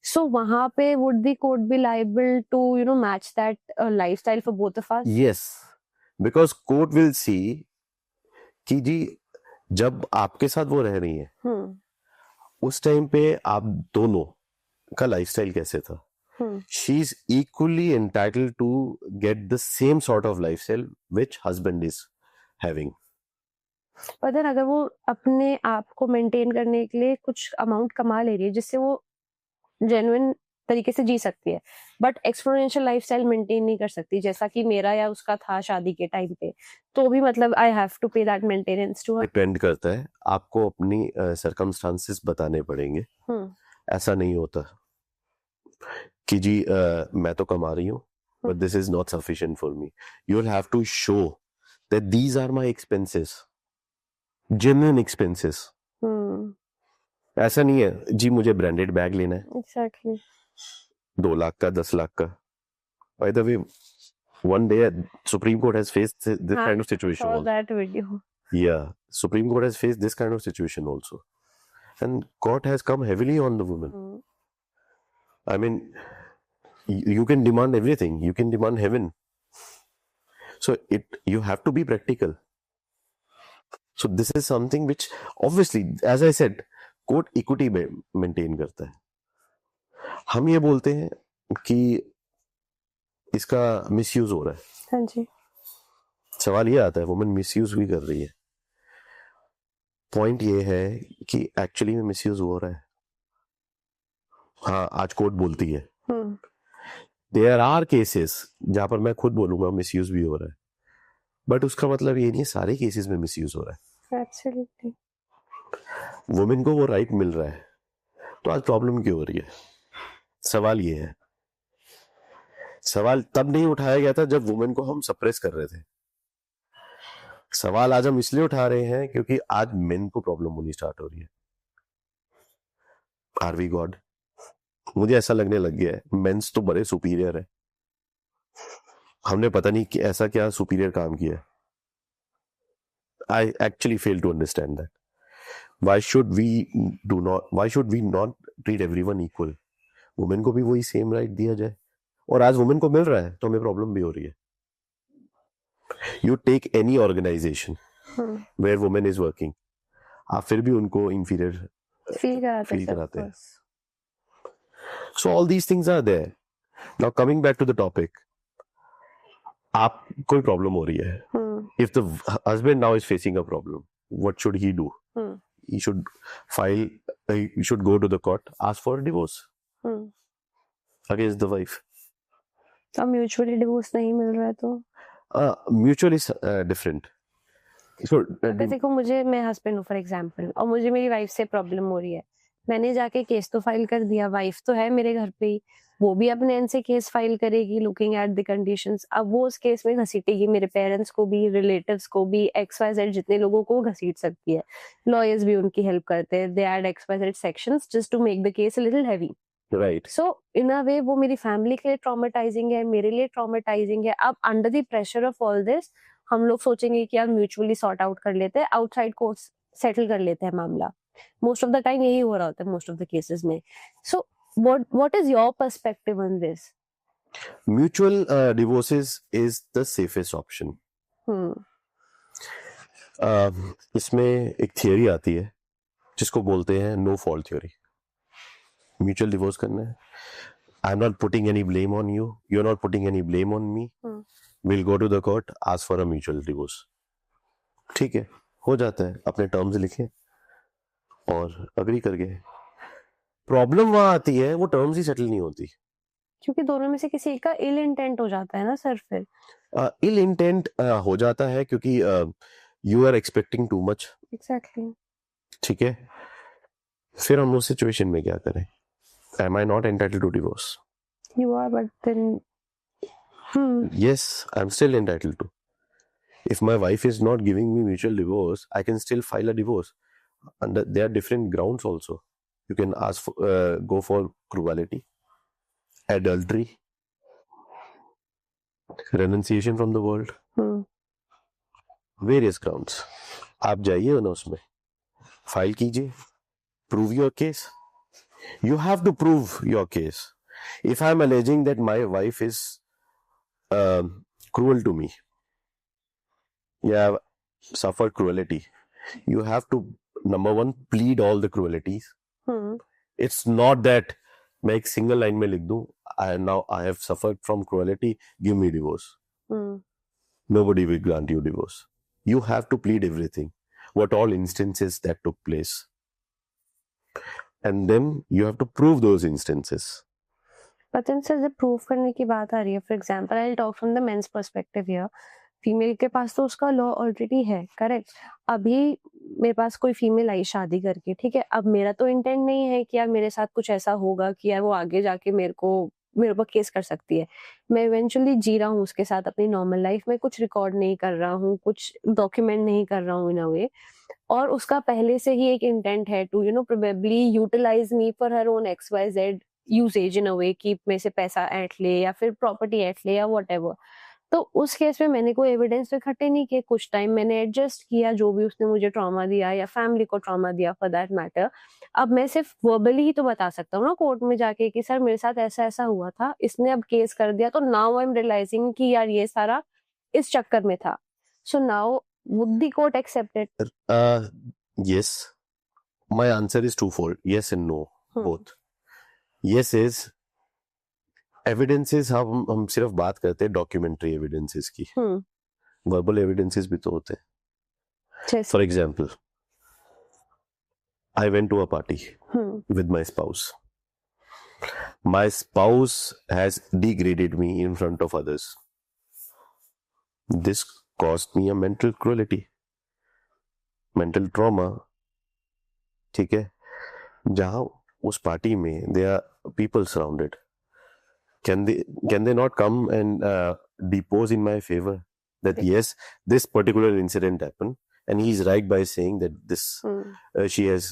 सो वहां पे would the court be liable to match that lifestyle for both of us? Yes, because court will see कि जी जब आपके साथ वो रह रही है उस टाइम पे आप दोनों का लाइफस्टाइल कैसे था. She is equally entitled to get the same sort of lifestyle which husband is having. पर देन अगर वो अपने आप को मेंटेन करने के लिए कुछ अमाउंट कमा ले रही है जिससे वो जेन्युइन तरीके से जी सकती है, बट एक्सपोनेंशियल लाइफस्टाइल मेंटेन नहीं कर सकती जैसा कि मेरा या उसका था शादी के टाइम पे, तो भी मतलब I have to pay that maintenance to her. Depend करता है, आपको अपनी सर्कमस्टांसेस बताने पड़ेंगे. ऐसा नहीं होता कि जी मैं तो कमा रही हूँ but this is not sufficient for me. You'll have to show that these are my expenses, genuine expenses. ऐसा नहीं है जी मुझे ब्रांडेड बैग लेना है Exactly. 2 लाख का 10 लाख का. By the way, one day Supreme Court has faced this हाँ, kind of situation saw also. that video. Yeah, Supreme Court has faced this kind of situation also, and court has come heavily on the woman. I mean, you can demand everything. You can demand heaven. So you have to be practical. So this is something which obviously, as I said, court equity maintain करता है. हम ये बोलते हैं कि इसका मिसयूज हो रहा है. हाँ जी. सवाल ये आता है वुमेन मिसयूज भी कर रही है. पॉइंट ये है कि एक्चुअली में मिसयूज हो रहा है. हाँ, आज कोर्ट बोलती है. देयर आर केसेस जहां पर मैं खुद बोलूंगा मिसयूज भी हो रहा है, बट उसका मतलब ये नहीं है सारे केसेस में मिसयूज हो रहा है. Absolutely. वुमेन को वो राइट मिल रहा है, तो आज प्रॉब्लम क्यों हो रही है? सवाल ये है. सवाल तब नहीं उठाया गया था जब वुमेन को हम सप्रेस कर रहे थे. सवाल आज हम इसलिए उठा रहे हैं क्योंकि आज मेन को प्रॉब्लम होनी स्टार्ट हो रही है. Are we god? मुझे ऐसा लगने लग गया है मेंस तो बड़े सुपीरियर है. हमने पता नहीं कि ऐसा क्या सुपीरियर काम किया है. I actually fail to understand that. Why should we not treat everyone equal? Women को भी वही सेम राइट दिया जाए, और आज वुमेन को मिल रहा है तो हमें प्रॉब्लम भी हो रही है. You take any organisation where women is working, आप फिर भी उनको इंफीरियर फील कराते हैं. So all these things are there. Now coming back to the topic, आप कोई प्रॉब्लम हो रही है. If the husband now is facing a problem, what should he do? He should go to the court, ask for a divorce against the wife. अब म्यूचुअली डिवोर्स नहीं मिल रहा है तो Mutual is different. So अगर देखो मैं हस्बैंड हूँ फॉर एग्जांपल, और मुझे मेरी वाइफ से प्रॉब्लम हो रही है, मैंने जाके केस तो फाइल कर दिया, वाइफ तो है मेरे घर पे ही, वो भी अपने एंड से केस फाइल करेगी लुकिंग एट द कंडीशंस. अब वो उस केस में घसीटेगी मेरे पेरेंट्स को भी, रिलेटिव्स को भी, XYZ जितने लोगों को घसीट सकती है. लॉयर्स भी उनकी हेल्प करते हैं, they add XYZ sections just to make the case a little heavy. right. So in a way वो मेरी फैमिली के लिए ट्रॉमेटाइजिंग है, मेरे लिए ट्रॉमेटाइजिंग है. अब under the pressure of all this हम लोग सोचेंगे कि यार म्यूचुअली सॉर्ट आउट कर लेते हैं, आउटसाइड कोर्ट सेटल कर लेते हैं मामला. मोस्ट ऑफ द टाइम यही हो रहा होता है मोस्ट ऑफ द केसेस में. सो what is your perspective on this? Mutual divorces is the safest option. इसमें एक थियरी आती है जिसको बोलते हैं no fault theory. Mutual divorce करना है, I am not putting any blame on you, you are not putting any blame on me, will go to the court, ask for a mutual divorce. ठीक है, हो जाता है, अपने टर्म्स लिखे और अग्री कर गए. प्रॉब्लम वहां आती है वो टर्म्स ही सेटल नहीं होती, क्योंकि दोनों में से किसी एक का इल इंटेंट हो जाता है ना सर. फिर इल इंटेंट हो जाता है क्योंकि you are expecting too much. Exactly. ठीक है, फिर हम उस सिचुएशन में क्या करें? Am I not entitled to divorce? You are, but then yes, I'm still entitled to. If my wife is not giving me mutual divorce, I can still file a divorce. And there are different grounds also. You can ask for, go for cruelty, adultery, renunciation from the world. Various grounds. आप जाइए ना उसमें, फाइल कीजिए, prove your case. You have to prove your case. If I'm alleging that my wife is cruel to me, yeah, suffered cruelty, you have to, number one, plead all the cruelties. It's not that मैं एक single line में लिख दूं, I have suffered from cruelty, give me divorce. Nobody will grant you divorce. You have to plead everything, what all instances that took place. And then you have to prove those instances. But then sir, जब prove करने की बात आ रही है, for example, I'll talk from the men's perspective here. Female के पास तो उसका लॉ ऑलरेडी है, करेक्ट. अभी मेरे पास कोई फीमेल आई शादी करके, ठीक है, अब मेरा तो इंटेंट नहीं है कि यार मेरे साथ कुछ ऐसा होगा कि यार वो आगे जाके मेरे को मेरे ऊपर केस कर सकती है। मैं इवेंचुअली जी रहा हूँ उसके साथ अपनी नॉर्मल लाइफ में, कुछ रिकॉर्ड नहीं कर रहा हूँ, कुछ डॉक्यूमेंट नहीं कर रहा हूँ इन अ वे, और उसका पहले से ही एक इंटेंट है to probably utilise me for her own XYZ usage in a way, कि मेरे से पैसा ऐंठ ले या फिर प्रॉपर्टी ऐंठ ले या व्हाटएवर। तो उस केस में मैंने कोई एविडेंस तो इकट्ठे नहीं किए, कुछ टाइम मैंने एडजस्ट किया जो भी उसने मुझे ट्रॉमा दिया या फैमिली को ट्रॉमा दिया फॉर दैट मैटर। अब मैं सिर्फ वर्बली ही तो बता सकता हूँ ना कोर्ट में जाके कि सर मेरे साथ ऐसा ऐसा हुआ था, इसने अब केस कर दिया, तो नाउ आई एम रियलाइजिंग कि यार ये सारा इस चक्कर में था। So now would the court accept it? Yes, my answer is twofold. Yes and no, both. Yes is evidences, हम सिर्फ बात करते हैं डॉक्यूमेंट्री एविडेंसेस की, वर्बल एविडेंसेस भी तो होते हैं. For example, I went to a party with my spouse. My spouse has degraded me in front of others. This cost me a mental cruelty, mental trauma. ठीक है, जहां उस पार्टी में they are people surrounded, can they not come and depose in my favor that yes, this particular incident happened and he is right by saying that this she has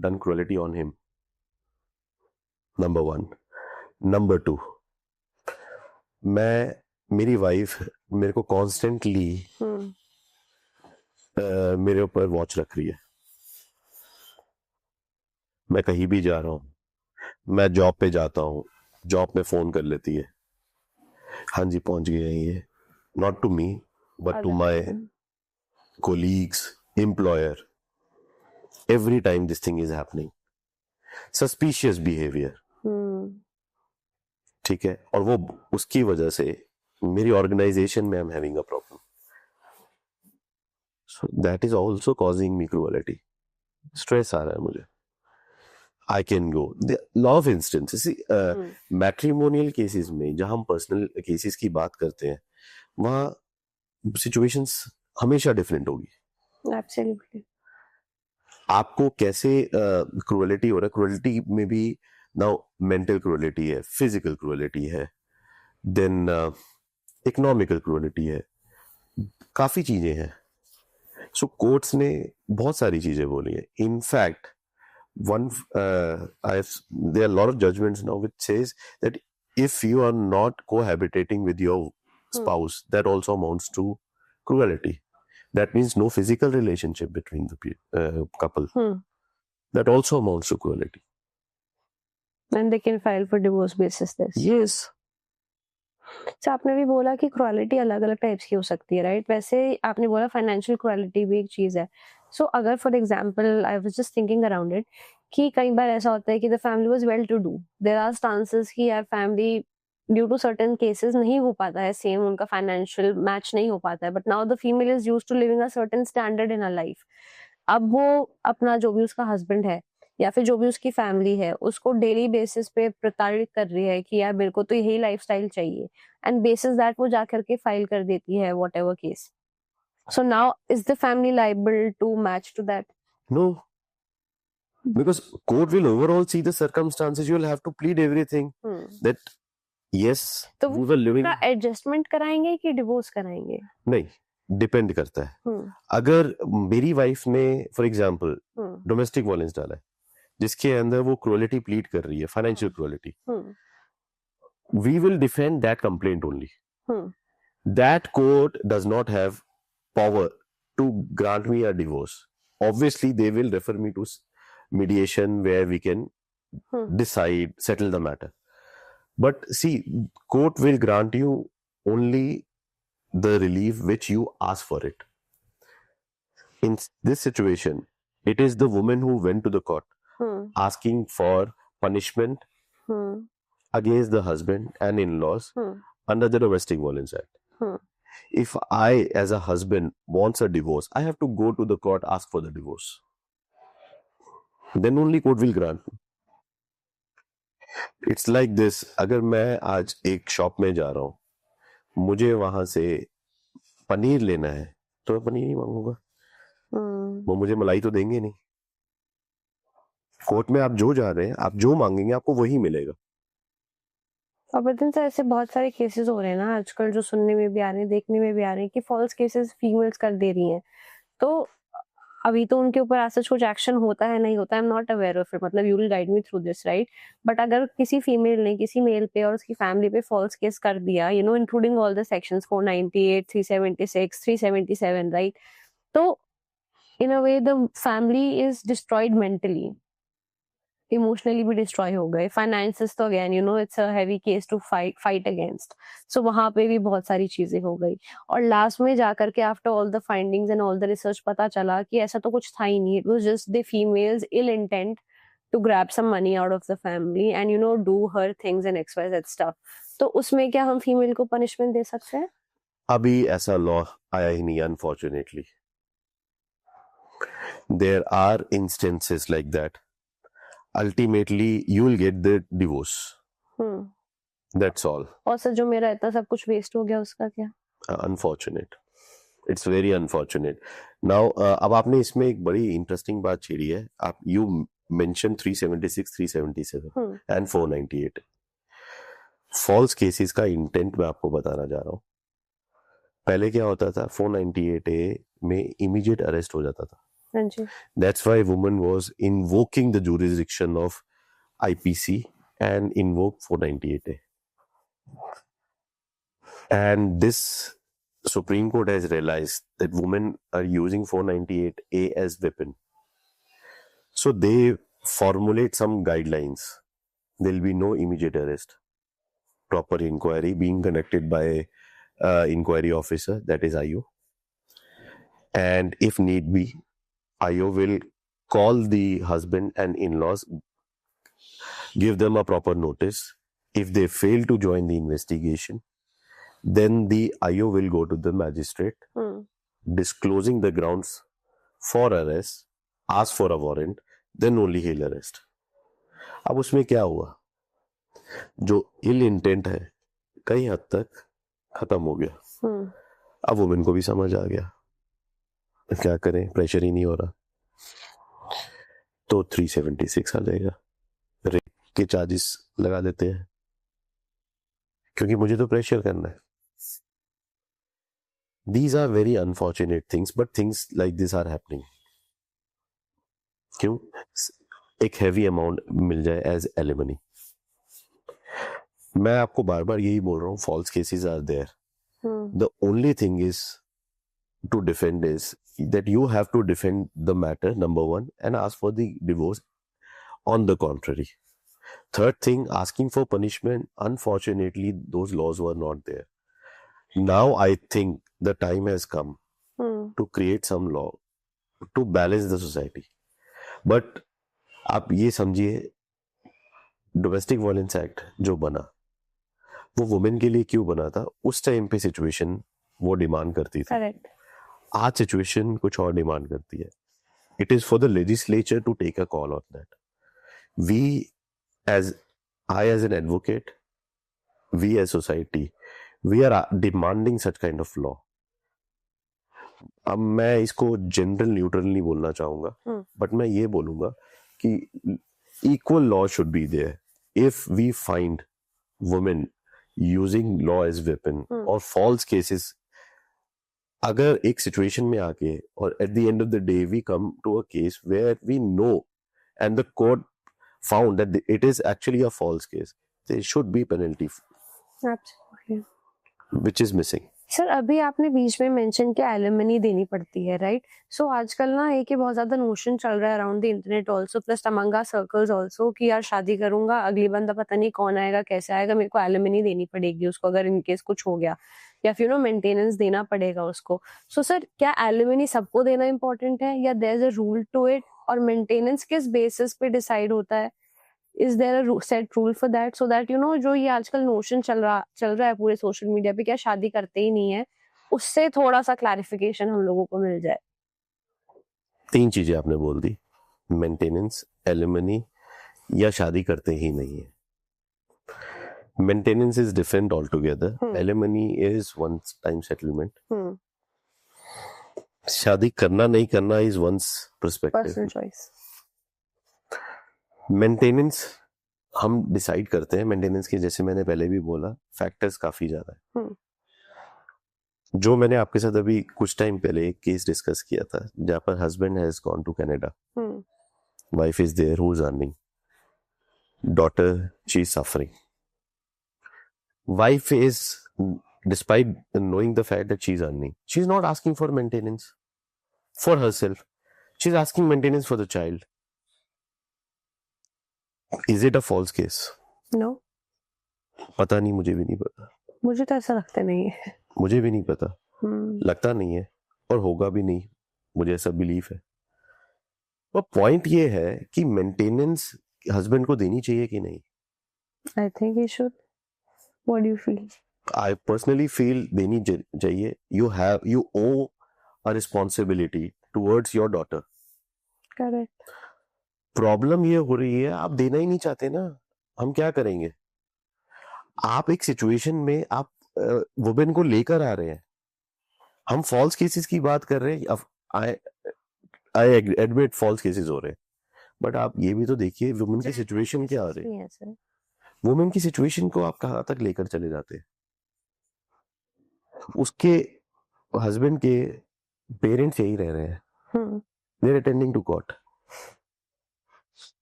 done cruelty on him? Number one. Number two, मेरी वाइफ मेरे को कॉन्स्टेंटली मेरे ऊपर वॉच रख रही है. मैं कहीं भी जा रहा हूँ, मैं जॉब पे जाता हूँ, जॉब में फोन कर लेती है, हाँ जी पहुंच गए हैं ये, not to me but to my colleagues, employer. Every time this thing is happening. Suspicious behaviour. ठीक है, और वो उसकी वजह से मेरी ऑर्गेनाइजेशन में I am having a problem. So that is also causing me cruelty. Stress आ रहा है मुझे. I can go. The law of instances. Matrimonial cases में जहां हम पर्सनल केसेस की बात करते हैं, वहां सिचुएशंस हमेशा डिफरेंट होगी. Absolutely. आपको कैसे क्रूएलिटी हो रहा है, क्रूएलिटी में भी नाउ मेंटल क्रूएलिटी है, फिजिकल क्रूएलिटी है, देन इकोनॉमिकल क्रूएलिटी है, काफी चीजें हैं. सो कोर्ट्स ने बहुत सारी चीजें बोली है. In fact there are a lot of judgments now which says that if you are not cohabitating with your spouse, that also amounts to cruelty. That means no physical relationship between the couple. That also amounts to cruelty. And they can file for divorce basis this. Yes. तो आपने भी बोला कि क्रूएलिटी अलग अलग टाइप्स की हो सकती है, राइट? वैसे आपने बोला फाइनेंशियल क्रूएलिटी भी एक चीज है. सो अगर for example I was just thinking around it कि कई बार ऐसा होता है कि the family was well to do, there are chances कि यार family due to certain cases नहीं हो पाता है सेम, उनका फाइनेंशियल मैच नहीं हो पाता है, but now the female is used to living a certain standard in her life. अब वो अपना जो भी उसका हस्बैंड है या फिर जो भी उसकी फैमिली है उसको डेली बेसिस पे प्रताड़ित कर रही है कि यार मेरे को तो यही लाइफस्टाइल चाहिए, एंड बेसिस दैट वो जाकर के फाइल कर देती है whatever case. So now is the family liable to match to that? No, because court will overall see the circumstances. You will have to plead everything that yes, तो we were living. एडजस्टमेंट कराएंगे कि डिवोर्स कराएंगे? नहीं, डिपेंड करता है. अगर मेरी वाइफ ने फॉर एग्जांपल डोमेस्टिक वायलेंस डाला है जिसके अंदर वो क्रूएलिटी प्लीड कर रही है, financial cruelty, we will defend that complaint only. That court does not have power to grant me a divorce. Obviously they will refer me to mediation where we can decide, settle the matter. But see, court will grant you only the relief which you ask for it. In this situation, it is the woman who went to the court asking for punishment against the husband and in-laws under the Domestic Violence Act. If I, as a husband, wants a divorce, I have to go to the court, ask for the divorce. Then only court will grant. It's like this. अगर मैं आज एक शॉप में जा रहा हूँ, मुझे वहां से पनीर लेना है, तो मैं पनीर ही मांगूंगा. वो मुझे मलाई तो देंगे नहीं. कोर्ट में आप जो जा रहे हैं, आप जो मांगेंगे आपको वही मिलेगा. और बदन से ऐसे बहुत सारे केसेस हो रहे हैं ना आजकल, जो सुनने में भी आ रहे हैं, देखने में भी आ रहे हैं कि फॉल्स केसेस फीमेल्स कर दे रही हैं। तो अभी तो उनके ऊपर ऐसा कुछ एक्शन होता है नहीं होता, I am not aware of it, मतलब you will guide me through this, right? But अगर किसी फीमेल ने किसी मेल पे और उसकी फैमिली पे फॉल्स केस कर दिया, you know, including all the sections 498, 376, 377, right? तो in a way the family is destroyed mentally, emotionally भी डिस्ट्रॉय हो गए, फाइनेंसेस तो again you know it's a heavy case to fight against, so वहां पे भी बहुत सारी चीजें हो गई। और लास्ट में जाकर के after all the findings and all the research पता चला कि ऐसा तो कुछ था ही नहीं, it was just the females ill intent to grab some money out of the family and you know do her things and XYZ stuff. तो उसमें क्या हम फीमेल को पनिशमेंट दे सकते हैं? अभी ऐसा लॉ आया ही नहीं, unfortunately. There are instances like that, ultimately you will get the divorce, that's all. और सर जो मेरा इतना सब कुछ वेस्ट हो गया उसका क्या? Unfortunate, it's very unfortunate. Now अब आपने इसमें एक बड़ी इंटरेस्टिंग बात छेड़ी है। आप you mentioned 376, 377 and 498 false cases का इंटेंट मैं आपको बताना जा रहा हूँ। पहले क्या होता था, 498A में इमीडिएट अरेस्ट हो जाता था। That's why woman was invoking the jurisdiction of IPC and invoked 498A. And this Supreme Court has realized that women are using 498A as weapon. So they formulate some guidelines. There will be no immediate arrest. Proper inquiry being conducted by inquiry officer, that is IO. And if need be, IO will call the husband and in-laws, give them a proper notice. If they fail to join the investigation, then the IO will go to the magistrate, disclosing the grounds for arrest, ask for a warrant, then only he'll arrest. अब उसमें क्या हुआ, जो इल इंटेंट है कई हद तक खत्म हो गया। अब वुमेन को भी समझ आ गया क्या करें, प्रेशर ही नहीं हो रहा, तो 376 आ जाएगा, रेप के चार्जेस लगा देते हैं, क्योंकि मुझे तो प्रेशर करना है। These are very unfortunate things, but things like this are happening. क्यों? एक हैवी अमाउंट मिल जाए एज एलिमनी। मैं आपको बार बार यही बोल रहा हूँ, false cases are there. The only thing is to defend is that you have to defend the matter, number one, and ask for the divorce on the contrary. Third thing, asking for punishment, unfortunately those laws were not there. Now I think the time has come to create some law to balance the society. But आप ये समझिए, डोमेस्टिक वायलेंस एक्ट जो बना वो वुमेन के लिए क्यों बना था? उस टाइम पे सिचुएशन वो डिमांड करती थी। Correct. आज सिचुएशन कुछ और डिमांड करती है। It is for the legislature to take a call on that. We as I as an advocate, we as society, we are demanding such kind of law. अब मैं इसको जनरल न्यूट्रल नहीं बोलना चाहूंगा, बट मैं ये बोलूंगा कि equal law should be there. If we find women using law as weapon और फॉल्स केसेस, अगर एक सिचुएशन में आके और at the end of the day we come to a case where we know and the court found that it is actually a false case, there should be penalty, which is missing. Sir अभी आपने बीच में मेंशन किया एलिमनी देनी पड़ती है, राइट? सो आजकल ना एक ही बहुत ज्यादा नोशन चल रहा है around the internet also, plus among our circles also, कि यार शादी करूंगा, अगली बंदा पता नहीं कौन आएगा कैसे आएगा, मेरे को एलिमनी देनी पड़ेगी उसको अगर इन केस कुछ हो गया, या फिर नो मेंटेनेंस देना पड़ेगा उसको। सो सर क्या एलिमनी सबको देना इंपॉर्टेंट है, या there is a rule to it, और मेंटेनेंस किस बेसिस पे डिसाइड होता है? Is there a set rule for that, so that you know जो ये आजकल नोशन चल रहा है पूरे सोशल मीडिया पे, क्या शादी करते ही नहीं है, उससे थोड़ा सा क्लैरिफिकेशन हम लोगों को मिल जाए। 3 चीजें आपने बोल दी, मेंटेनेंस, एलिमनी या शादी करते ही नहीं है। Maintenance is different all together, alimony is one time settlement, शादी करना नहीं करना is one's perspective, personal choice. Maintenance हम डिसाइड करते हैं मेंटेनेंस के, जैसे मैंने पहले भी बोला, फैक्टर्स काफी ज्यादा है। हम्म। जो मैंने आपके साथ अभी कुछ टाइम पहले एक केस डिस्कस किया था, जहाँ पर husband has gone to Canada, wife is there who is earning, daughter she is suffering, wife is, despite knowing the fact that she's earning, she's not asking for maintenance for herself, she's asking maintenance for the child. Is it a false case? No, पता नहीं, मुझे भी नहीं पता, मुझे तो ऐसा लगता नहीं है। मुझे भी नहीं पता, हम्म। लगता नहीं है और होगा भी नहीं, मुझे ऐसा बिलीफ है। और पॉइंट ये है कि मेंटेनेंस हस्बैंड को देनी चाहिए कि नहीं। I think he should. What do you feel? I personally feel देनी चाहिए। You owe a responsibility towards your daughter. Correct. Problem ये हो रही है, आप देना ही नहीं चाहते ना, हम क्या करेंगे। आप एक सिचुएशन में आप वुमेन को लेकर आ रहे हैं, हम फॉल्स केसेस की बात कर रहे हैं, आई एडमिट फॉल्स केसेस हो रहे हैं, बट आप ये भी तो देखिए वुमेन की सिचुएशन क्या आ रही है। वुमेन की सिचुएशन को आप कहाँ तक लेकर चले जाते हैं। उसके हस्बैंड के पेरेंट्स यही रह रहे हैं, they are attending to court,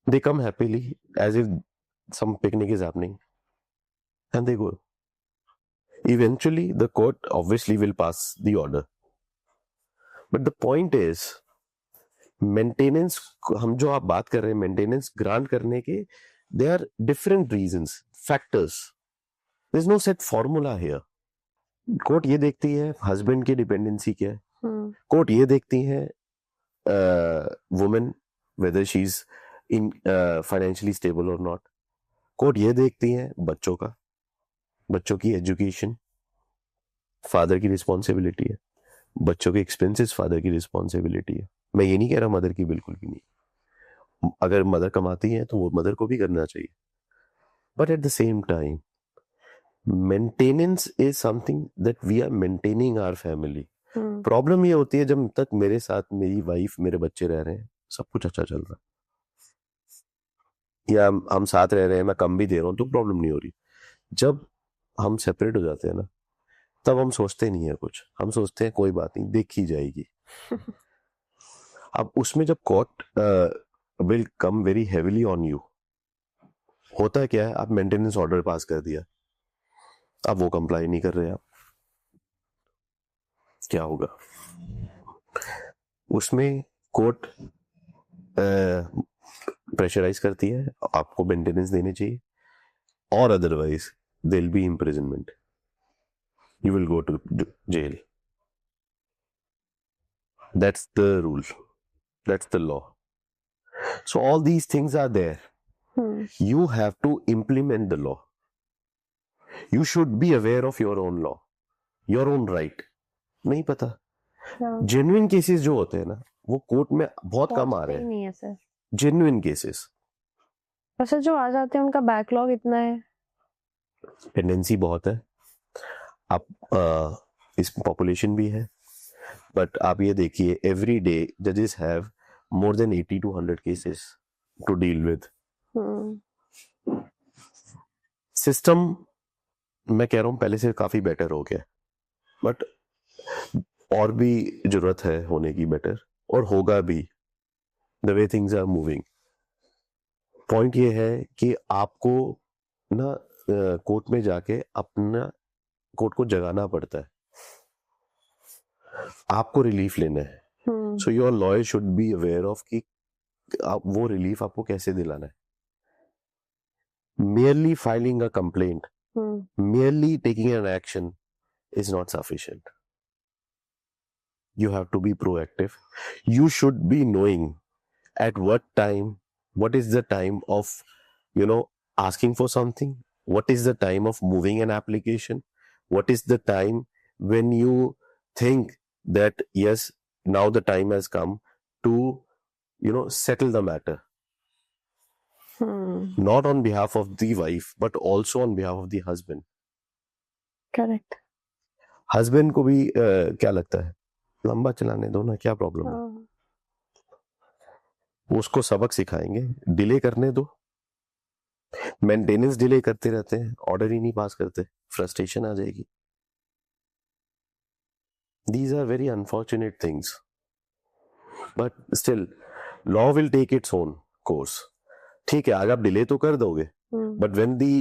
they come happily as if some picnic is happening and they go. Eventually the court obviously will pass the order, but the point is maintenance, हम जो आप बात कर रहे हैं मेंटेनेंस ग्रांट करने के, there are different reasons, factors, there is no set formula here. Court ये देखती है हस्बैंड की डिपेंडेंसी क्या है, कोर्ट ये देखती है women whether she's in financially stable or not, court ये देखती है बच्चों का, बच्चों की एजुकेशन फादर की रिस्पॉन्सिबिलिटी है, बच्चों के एक्सपेंसेस फादर की रिस्पॉन्सिबिलिटी है। मैं ये नहीं कह रहा मदर की, बिल्कुल भी नहीं, अगर मदर कमाती है तो वो मदर को भी करना चाहिए, but at the same time maintenance is something that we are maintaining our family. Problem ये होती है जब तक मेरे साथ मेरी वाइफ मेरे बच्चे रह रहे हैं, सब कुछ अच्छा चल रहा है, या हम साथ रह रहे हैं, मैं कम भी दे रहा हूं तो प्रॉब्लम नहीं हो रही। जब हम सेपरेट हो जाते हैं ना, तब हम सोचते नहीं है कुछ, हम सोचते हैं कोई बात नहीं, देखी जाएगी। अब उसमें जब court will come very heavily on you, होता क्या है, आप मेंटेनेंस ऑर्डर पास कर दिया, अब वो कंप्लाई नहीं कर रहे आप, क्या होगा। उसमें कोर्ट प्रेशराइज करती है, आपको मेंटेनेंस देने चाहिए, और otherwise there will be imprisonment, you will go to jail. That's the rule, that's the law. So all these things are there, you have to implement the law, you should be aware of your own law, your own right। नहीं पता, जेन्युइन केसेस जो होते हैं ना, वो कोर्ट में बहुत कम आ रहे हैं, नहीं है सर जेन्युइन केसेस। वैसे जो आ जाते हैं उनका बैकलॉग इतना है, टेंडेंसी बहुत है। आप इस पॉपुलेशन भी है, बट आप ये देखिए एवरी डे जजेस have more than 80 to 100 cases to deal with. System मैं कह रहा हूं पहले से काफी बेटर हो गया, बट और भी जरूरत है होने की बेटर, और होगा भी, the way things are moving. Point ये है कि आपको ना कोर्ट में जाके अपना कोर्ट को जगाना पड़ता है, आपको रिलीफ लेना है। So your lawyer should be aware of कि आप वो रिलीफ आपको कैसे दिलाना है। merely filing a complaint, merely taking an action is not sufficient. You have to be proactive. You should be knowing at what time, what is the time of, asking for something, what is the time of moving an application, what is the time when you think that yes, now the time has come to, settle the matter. Not on behalf of the wife, but also on behalf of the husband. Correct. Husband को भी क्या लगता है, लंबा चलाने दो ना, क्या प्रॉब्लम है, उसको सबक सिखाएंगे, डिले करने दो, मेंटेनेंस डिले करते रहते हैं, ऑर्डर ही नहीं पास करते, फ्रस्ट्रेशन आ जाएगी. These are very unfortunate things. But still, law will take its own course. ठीक है, आज आप डिले तो कर दोगे, but when the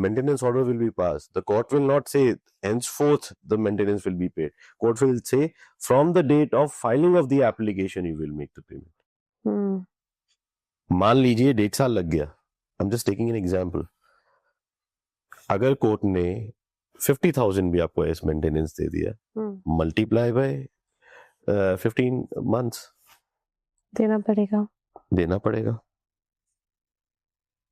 maintenance order will be passed, the court will not say henceforth the maintenance will be paid. Court will say from the date of filing of the application you will make the payment. मान लीजिए 1.5 साल लग गया. I'm just taking an example. अगर कोर्ट ने 50,000 भी आपको एज मेंटेनेंस दे दिया, मल्टीप्लाई बाय 15 months देना पड़ेगा.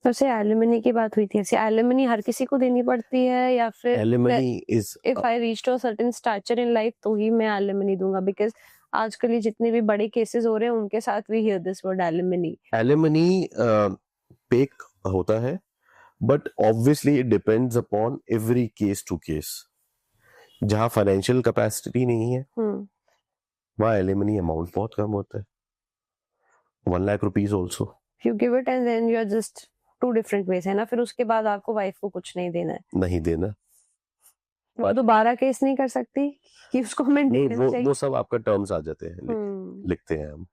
वैसे एलिमनी की बात हुई थी, ऐसे एलिमनी हर किसी को देनी पड़ती है या फिर alimony is if I reach to a certain stature in life तो ही मैं एलिमनी दूंगा? बिकॉज आजकल ये जितने भी बड़े केसेस हो रहे हैं उनके साथ भी hear this word alimony. Alimony पेक होता है, but obviously it depends upon every case to case. जहां फाइनेंशियल कैपेसिटी नहीं है वहां एलिमनी अमाउंट बहुत कम होता है. 1 lakh rupees also you give it and then you are just two different ways, है ना? फिर उसके बाद आपको वाइफ को कुछ नहीं देना. वो दोबारा केस नहीं कर सकती कि उसको मेंटेनेंस चाहिए. वो सब आपका टर्म्स आ जाते हैं, लिखते हैं हम.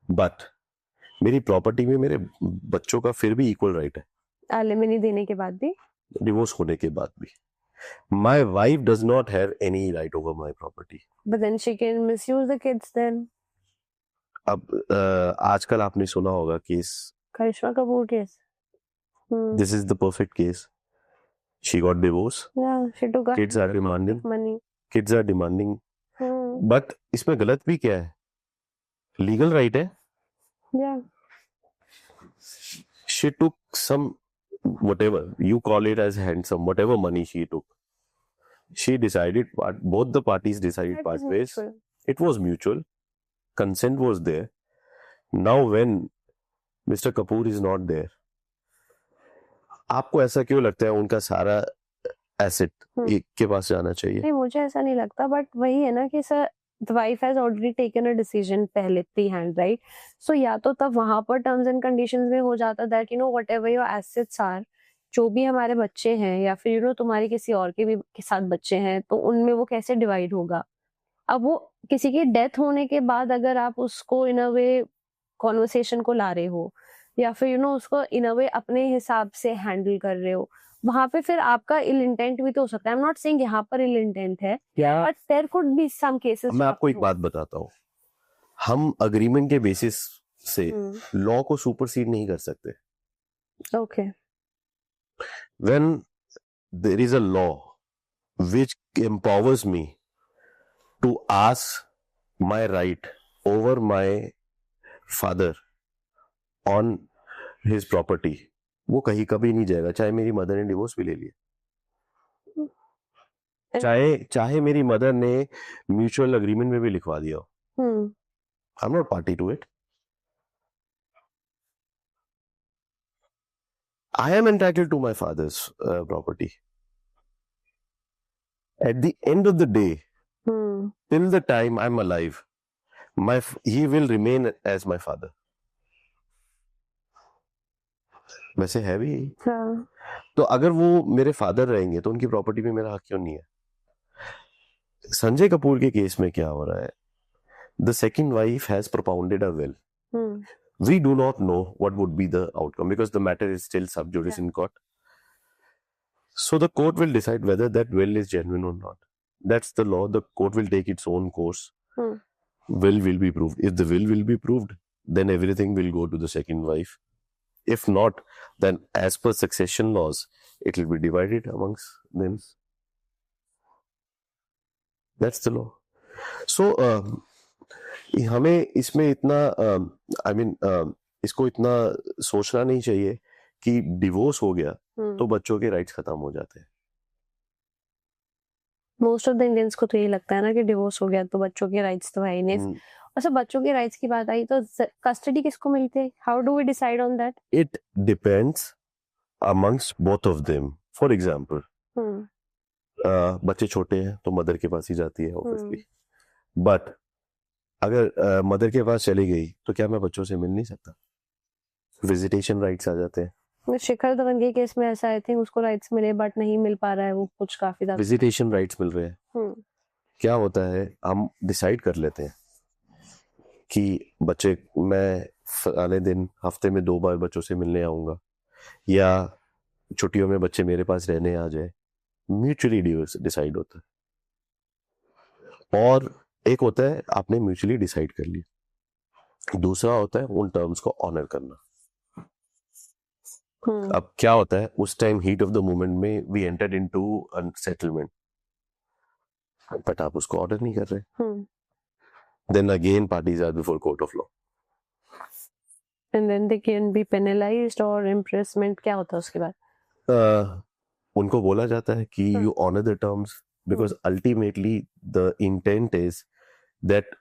बट मेरी प्रॉपर्टी में मेरे बच्चों का फिर भी इक्वल राइट है, एलिमनी देने के बाद भी, डिवोर्स होने के बाद भी. My wife does not have any right over my property. but then she can misuse the kids then. अब आजकल आपने सुना होगा case, Karisma Kapoor case. This is the perfect case. She got divorced. Yeah, she took Kids are demanding money. Kids are demanding. But इसमें गलत भी क्या है? Legal right है. Yeah. She took some, whatever you call it as handsome, whatever money she took. She decided, both the parties decided part ways. It was mutual. Consent was there. Now when Mr. Kapoor is not there, आपको ऐसा क्यों लगता है उनका सारा एसेट एक के पास जाना चाहिए? नहीं, मुझे ऐसा नहीं लगता, बट वही है ना कि sir the wife has already taken a decision पहले प्री हैंड, राइट? सो या तो तब वहां पर टर्म्स एंड कंडीशंस में हो जाता that whatever your assets are, जो भी हमारे बच्चे हैं या फिर तुम्हारे किसी और के साथ बच्चे हैं तो उनमें वो कैसे डिवाइड होगा. अब वो किसी की डेथ होने के बाद अगर आप उसको इन अ वे कॉन्वर्सेशन को ला रहे हो या फिर उसको इन अ वे अपने हिसाब से हैंडल कर रहे हो, वहां पे फिर आपका इल इंटेंट भी तो हो सकता है. आई एम नॉट सेइंग यहाँ पर इल इंटेंट है, but there could be some cases. मैं आपको एक बात बताता हूँ, हम अग्रीमेंट के बेसिस से लॉ को सुपरसीड नहीं कर सकते. Okay. When there is a law which empowers me to ask my right over my father on his property, वो कहीं कभी नहीं जाएगा, चाहे मेरी मदर ने डिवोर्स भी ले लिया, चाहे मेरी मदर ने म्यूचुअल अग्रीमेंट में भी लिखवा दिया. I am not party to it. I am entitled to my father's property. At the end of the day, till the time I am alive, he will remain as my father. वैसे है भी. हाँ. तो अगर वो मेरे फादर रहेंगे तो उनकी प्रॉपर्टी में मेरा हक क्यों नहीं है? संजय कपूर के केस में क्या हो रहा है? The second wife has propounded a will. We do not know what would be the outcome because the matter is still sub judice in court. So the court will decide whether that will is genuine or not. That's the law. The court will take its own course. Will be proved. If the will be proved, then everything will go to the second wife. If not, then as per succession laws, it will be divided amongst them. That's the law. So हमें इसमें इतना इसको इतना सोचना नहीं चाहिए कि डिवोर्स हो गया तो बच्चों के राइट्स खत्म हो जाते हैं. मोस्ट ऑफ द इंडियंस को तो यही लगता है ना कि डिवोर्स हो गया तो बच्चों के राइट्स तो है ही नहीं. अच्छा, बच्चों के राइट्स की बात आई तो कस्टडी किसको मिलती है? How do we decide on that? It depends amongst both of them. For example, बच्चे छोटे हैं तो मदर के पास ही जाती है ऑब्वियसली. बट अगर मदर के पास चली गई तो क्या मैं बच्चों से मिल नहीं सकता? विजिटेशन राइट्स आ जाते हैं. शिखर धवन के केस में ऐसा आई थिंक उसको राइट्स मिले बट नहीं मिल पा रहा है वो कुछ काफी ज्यादा। विजिटेशन राइट्स मिल रहे हैं। हम्म क्या होता है, हम डिसाइड कर लेते हैं कि बच्चे, मैं फलाने दिन हफ्ते में 2 बार बच्चों से मिलने आऊंगा, या छुट्टियों में बच्चे मेरे पास रहने आ जाए। म्यूचुअली डिसाइड होता है। और एक होता है आपने म्यूचुअली डिसाइड कर लिया, दूसरा होता है उन टर्म्स को ऑनर करना। अब क्या होता है, उस time heat of the moment में we entered into a settlement, but आप उसको ऑर्डर नहीं कर रहे। Then again parties are before court of law, and then they can be penalized और इम्प्रिजमेंट क्या होता है उसके बाद? उनको बोला जाता है कि you honour the terms, because ultimately the intent is that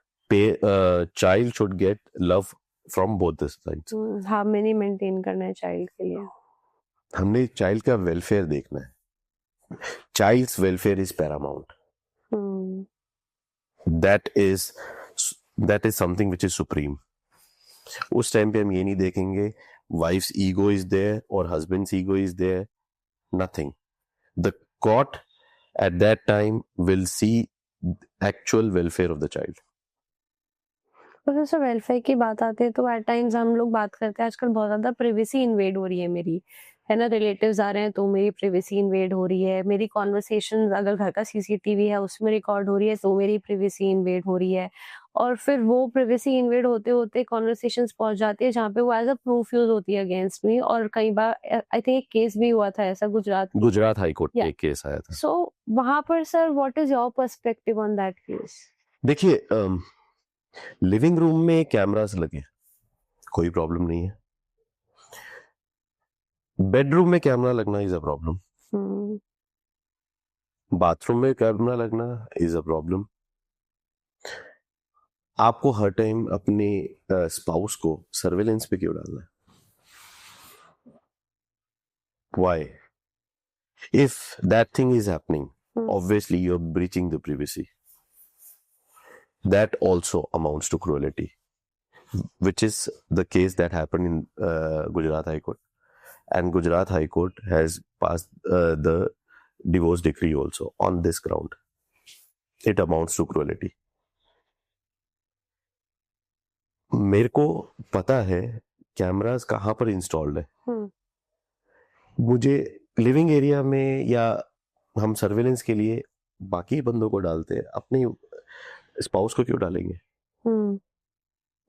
child should get love from both the sides. Harmony maintain करना है चाइल्ड के लिए। हमने चाइल्ड का वेलफेयर देखना है, child's welfare is paramount. That is something which is supreme. उस टाइम पे हम ये नहीं देखेंगे वाइफ्स ईगो इज देयर और husband's ego is there, nothing. The court at that time will see actual welfare of the child. Professor welfare की बात आती है तो एट टाइम्स हम लोग बात करते हैं आजकल बहुत ज्यादा प्रिवेसी इन्वेड हो रही है मेरी, है ना, रिलेटिव्स आ रहे हैं तो मेरी प्रिवेसी इन्वेड हो रही है, मेरी कॉन्वर्सेशन अगर घर का सीसीटीवी है उसमें रिकॉर्ड हो रही है तो मेरी प्रिवेसी इन्वेड हो रही है, और फिर वो प्रिवेसी इन्वेड होते होते कॉन्वर्सेशंस पहुंच जाती है जहाँ पे वो एज अ प्रूफ यूज होती है अगेंस्ट मी, और कई बार आई थिंक एक केस भी हुआ था ऐसा गुजरात हाई कोर्ट में Yeah. एक केस आया था। सो वहां पर sir what is your perspective on that case? देखिए, लिविंग रूम में कैमरास लगे, कोई प्रॉब्लम नहीं है। बेडरूम में कैमरा लगना इज अ प्रॉब्लम, बाथरूम में कैमरा लगना इज अ प्रॉब्लम। आपको हर टाइम अपने स्पाउस को सर्वेलेंस पे क्यों डालना है? Why? If that thing is happening, obviously you're breaching the privacy. That also amounts to cruelty, which is the case that happened in Gujarat High Court. And Gujarat High Court has passed the divorce decree also on this ground. It amounts to cruelty. मेरे को पता है कैमरास कहाँ पर इंस्टॉल्ड है। मुझे लिविंग एरिया में या हम सर्वेलेंस के लिए बाकी बंदों को डालते हैं, अपने स्पाउस को क्यों डालेंगे?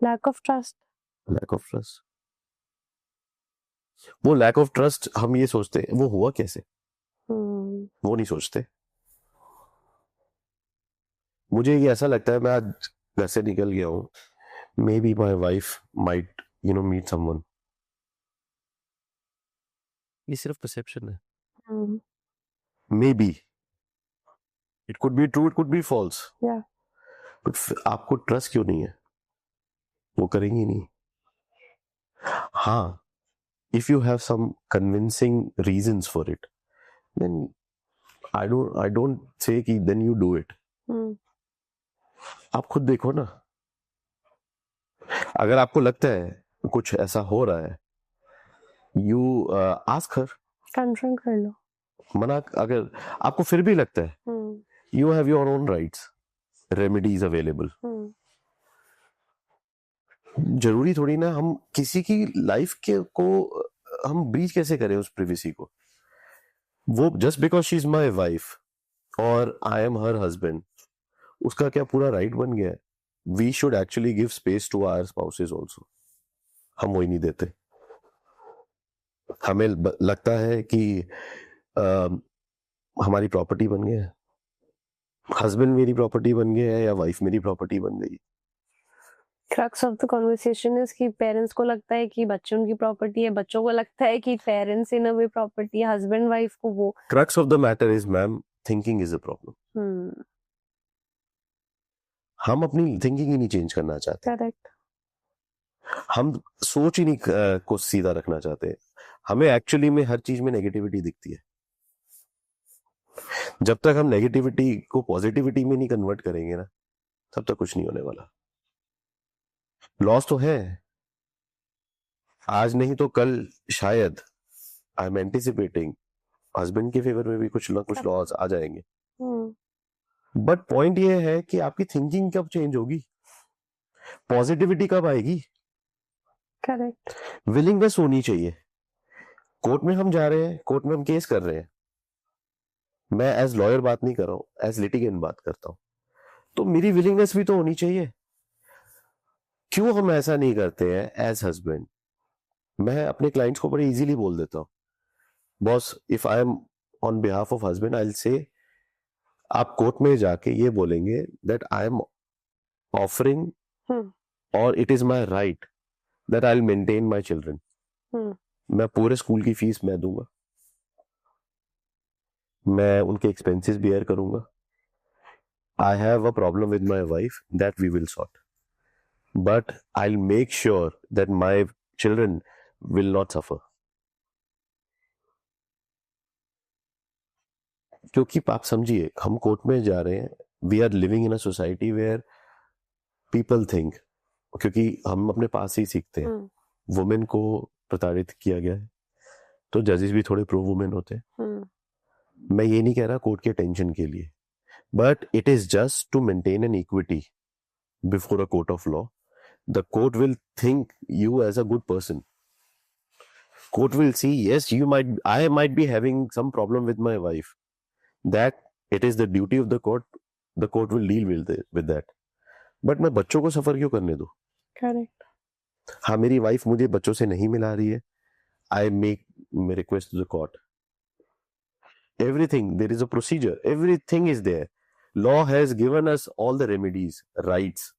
Lack of trust. Lack of trust, वो लैक ऑफ ट्रस्ट हम ये सोचते हैं वो हुआ कैसे, वो नहीं सोचते। मुझे ये ऐसा लगता है, मैं आज घर से निकल गया हूँ, maybe my wife might meet someone. ये सिर्फ परसेप्शन है। Maybe it could be true, it could be false, but आपको ट्रस्ट क्यों नहीं है? वो करेंगी नहीं। हाँ, if you have some convincing reasons for it, then I don't say कि then you do it. आप खुद देखो ना, अगर आपको लगता है कुछ ऐसा हो रहा है, you ask her, कंफर्म कर लो। मना अगर आपको फिर भी लगता है, you have your own rights, remedies available. जरूरी थोड़ी ना हम किसी की लाइफ के को हम ब्रीच कैसे करें उस प्रिवेसी को। वो just because she is my wife और आई एम हर हस्बैंड, उसका क्या पूरा राइट बन गया है? We should actually give space to our spouses also. हम वही नहीं देते। हमें लगता है कि हमारी प्रॉपर्टी बन गया है, हस्बैंड मेरी प्रॉपर्टी बन गया है या वाइफ मेरी प्रॉपर्टी बन गई। Crux of the conversation is कि पेरेंट्स को लगता है कि बच्चों उनकी प्रॉपर्टी है, बच्चों को लगता है कि parents in a way property है, हस्बैंड वाइफ को वो। Crux of the matter is ma'am, thinking is a problem. हम अपनी थिंकिंग ही नहीं चेंज करना चाहते। करेक्ट। हम सोच ही नहीं को सीधा रखना चाहते। हमें एक्चुअली में हर चीज में नेगेटिविटी दिखती है। जब तक हम नेगेटिविटी को पॉजिटिविटी में नहीं कन्वर्ट करेंगे ना, तब तक कुछ नहीं होने वाला। लॉस तो है, आज नहीं तो कल शायद आई एम एंटिसिपेटिंग हस्बैंड के फेवर में भी कुछ ना कुछ लॉज आ जाएंगे. बट पॉइंट ये है कि आपकी थिंकिंग कब चेंज होगी, पॉजिटिविटी कब आएगी, करेक्ट. विलिंगनेस होनी चाहिए. कोर्ट में हम जा रहे हैं, कोर्ट में हम केस कर रहे हैं, मैं एज लॉयर बात नहीं कर रहा हूं, एज लिटिगेंट बात करता हूं, तो मेरी विलिंगनेस भी तो होनी चाहिए. क्यों हम ऐसा नहीं करते हैं एज हस्बैंड? मैं अपने क्लाइंट्स को बड़े इजीली बोल देता हूं, boss if I am on behalf of husband I will say, आप कोर्ट में जाके ये बोलेंगे दैट आई एम ऑफरिंग और it is my right that I will maintain my children. मैं पूरे स्कूल की फीस मैं दूंगा, मैं उनके एक्सपेंसेस बियर करूंगा. I have a problem with my wife that we will sort, but I will make sure that my children will not suffer. क्योंकि आप समझिए, हम कोर्ट में जा रहे हैं, we are living in a society where people think, क्योंकि हम अपने पास ही सीखते हैं, वुमेन को प्रताड़ित किया गया है, तो जजेस भी थोड़े प्रो वुमेन होते हैं. मैं ये नहीं कह रहा कोर्ट के टेंशन के लिए, but it is just to maintain an equity before a court of law. The court will think you as a good person. Court will see, yes, I might be having some problem with my wife. That it is the duty of the court. The court will deal with that. But मैं बच्चों को सफर क्यों करने दूं? करेक्ट. हाँ, मेरी वाइफ मुझे बच्चों से नहीं मिला रही है, I make my request to the court. Everything, there is a procedure. Everything is there. Law has given us all the remedies, rights.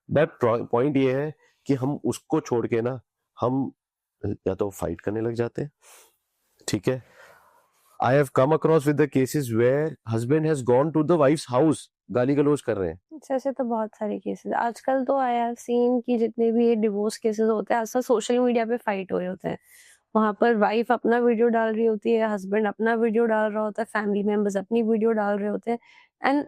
But point ये है कि हम उसको छोड़ के ना, हम या तो फाइट करने लग जाते हैं. ठीक है, I have come across with the cases where husband has gone to the wife's house, गाली गलौज कर रहे हैं. ऐसे तो बहुत सारे केसेस आजकल तो आई हैव सीन कि जितने भी ये डिवोर्स केसेस होते हैं ऐसा सोशल मीडिया पे फाइट हुए होते हैं. वहां पर वाइफ अपना वीडियो डाल रही होती है, हस्बैंड अपना वीडियो डाल रहा होता है, फैमिली मेंबर्स अपनी वीडियो डाल रहे होते हैं, एंड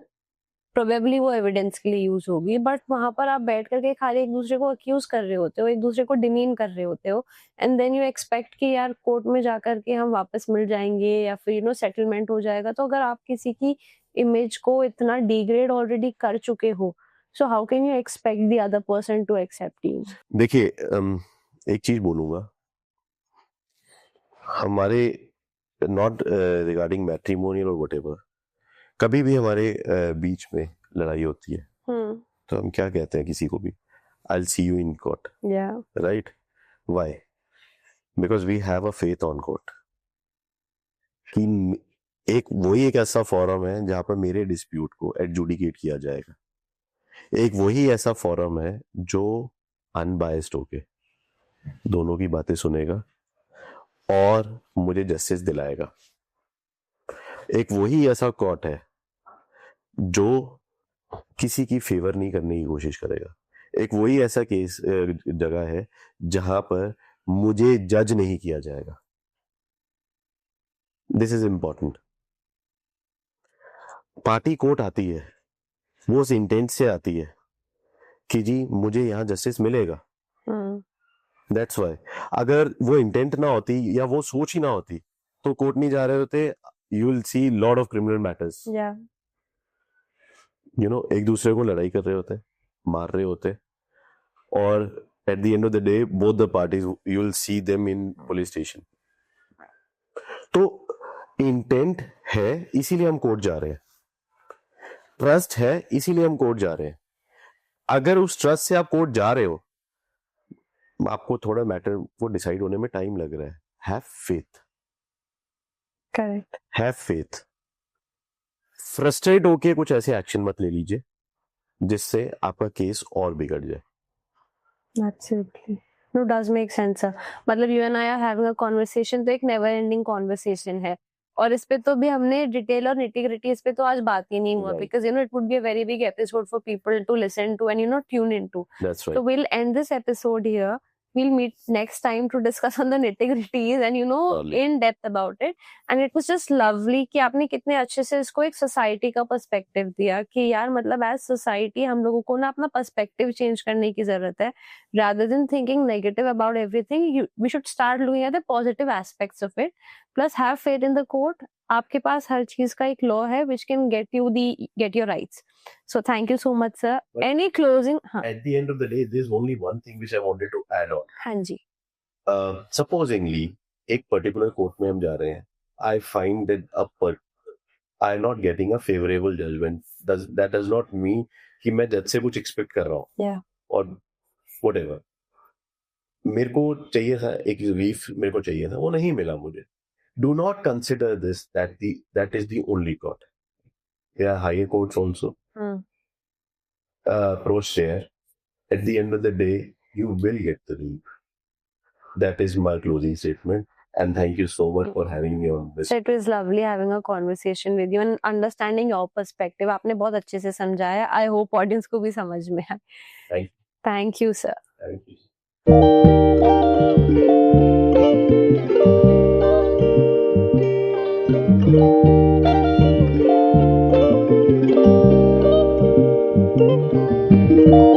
प्रोबेबली वो एविडेंस के लिए यूज होगी, बट वहां पर आप बैठ करके खाली एक दूसरे को अक्यूज कर रहे होते हो, एक दूसरे को डिमीन कर रहे होते हो, एंड देन यू एक्सपेक्ट कि यार कोर्ट में जाकर के हम वापस मिल जाएंगे या फिर सेटलमेंट हो जाएगा. तो अगर आप किसी की इमेज को इतना डिग्रेड ऑलरेडी कर चुके हो, so how can you expect the other person to accept you? देखिए, एक चीज बोलूंगा, हमारे नॉट रिगार्डिंग मैट्रिमोनियल और व्हाटएवर, कभी भी हमारे बीच में लड़ाई होती है तो हम क्या कहते हैं किसी को भी, I will see you in court. Right? Why? Because we have a faith on court कि एक ऐसा फोरम है जहां पर मेरे डिस्प्यूट को एडजुडिकेट किया जाएगा. एक वही ऐसा फोरम है जो अनबायस्ड होके दोनों की बातें सुनेगा और मुझे जस्टिस दिलाएगा. एक वही ऐसा कोर्ट है जो किसी की फेवर नहीं करने की कोशिश करेगा. एक वही ऐसा केस जगह है जहां पर मुझे जज नहीं किया जाएगा. This is important. Party court आती है, वो उस इंटेंट से आती है कि जी मुझे यहां जस्टिस मिलेगा. That's why. अगर वो इंटेंट ना होती या वो सोच ही ना होती तो कोर्ट नहीं जा रहे होते. You will see lot of criminal matters. एक दूसरे को लड़ाई कर रहे होते, मार रहे होते, और at the end of the day both the parties you will see them in police station. तो इंटेंट है इसीलिए हम कोर्ट जा रहे हैं, ट्रस्ट है इसीलिए हम कोर्ट जा रहे हैं. अगर उस ट्रस्ट से आप कोर्ट जा रहे हो, आपको थोड़ा मैटर वो डिसाइड होने में टाइम लग रहा है, have faith. Correct. Have faith. Frustrate होके कुछ ऐसे एक्शन मत ले लीजिए जिससे आपका केस और बिगड़ जाए. Absolutely. No, does make sense, sir. मतलब you and I are having a conversation, तो एक never ending conversation है, और इस पे तो भी हमने डिटेल और निटी-ग्रिटी इस पे तो आज बात ही नहीं हुआ, Right. because it would be a very big episode for people to listen to and tune into. That's right. So we'll end this episode here. we'll meet next time to discuss on the nitty-gritties and Surely. in depth about it. And it was just lovely कि आपने कितने अच्छे से इसको एक सोसाइटी का पर्सपेक्टिव दिया कि यार मतलब एज सोसाइटी हम लोगों को ना अपना पर्सपेक्टिव चेंज करने की जरूरत है. Rather than thinking negative about everything, we should start looking at the positive aspects of it. Plus have faith in the court. आपके पास हर चीज का एक लॉ है which can get your rights. So thank you so much, sir. But Any closing? हाँ. At the end of the day, there's only one thing which I wanted to add on. हाँ जी. Supposingly, एक particular court में हम जा रहे हैं. I find that I'm not getting a favorable judgment. That does not mean कि मैं जज से कुछ expect कर रहा हूँ. Yeah. और whatever. मेरे को चाहिए था एक relief, मेरे को चाहिए था, वो नहीं मिला मुझे. Do not consider this that is the only court. There are higher courts also. Pro share. At the end of the day, you will get the relief. That is my closing statement. And thank you so much for having me on this. So it was lovely having a conversation with you and understanding your perspective. आपने बहुत अच्छे से समझाया. I hope audience को भी समझ में आए. Thank you, sir. Thank you.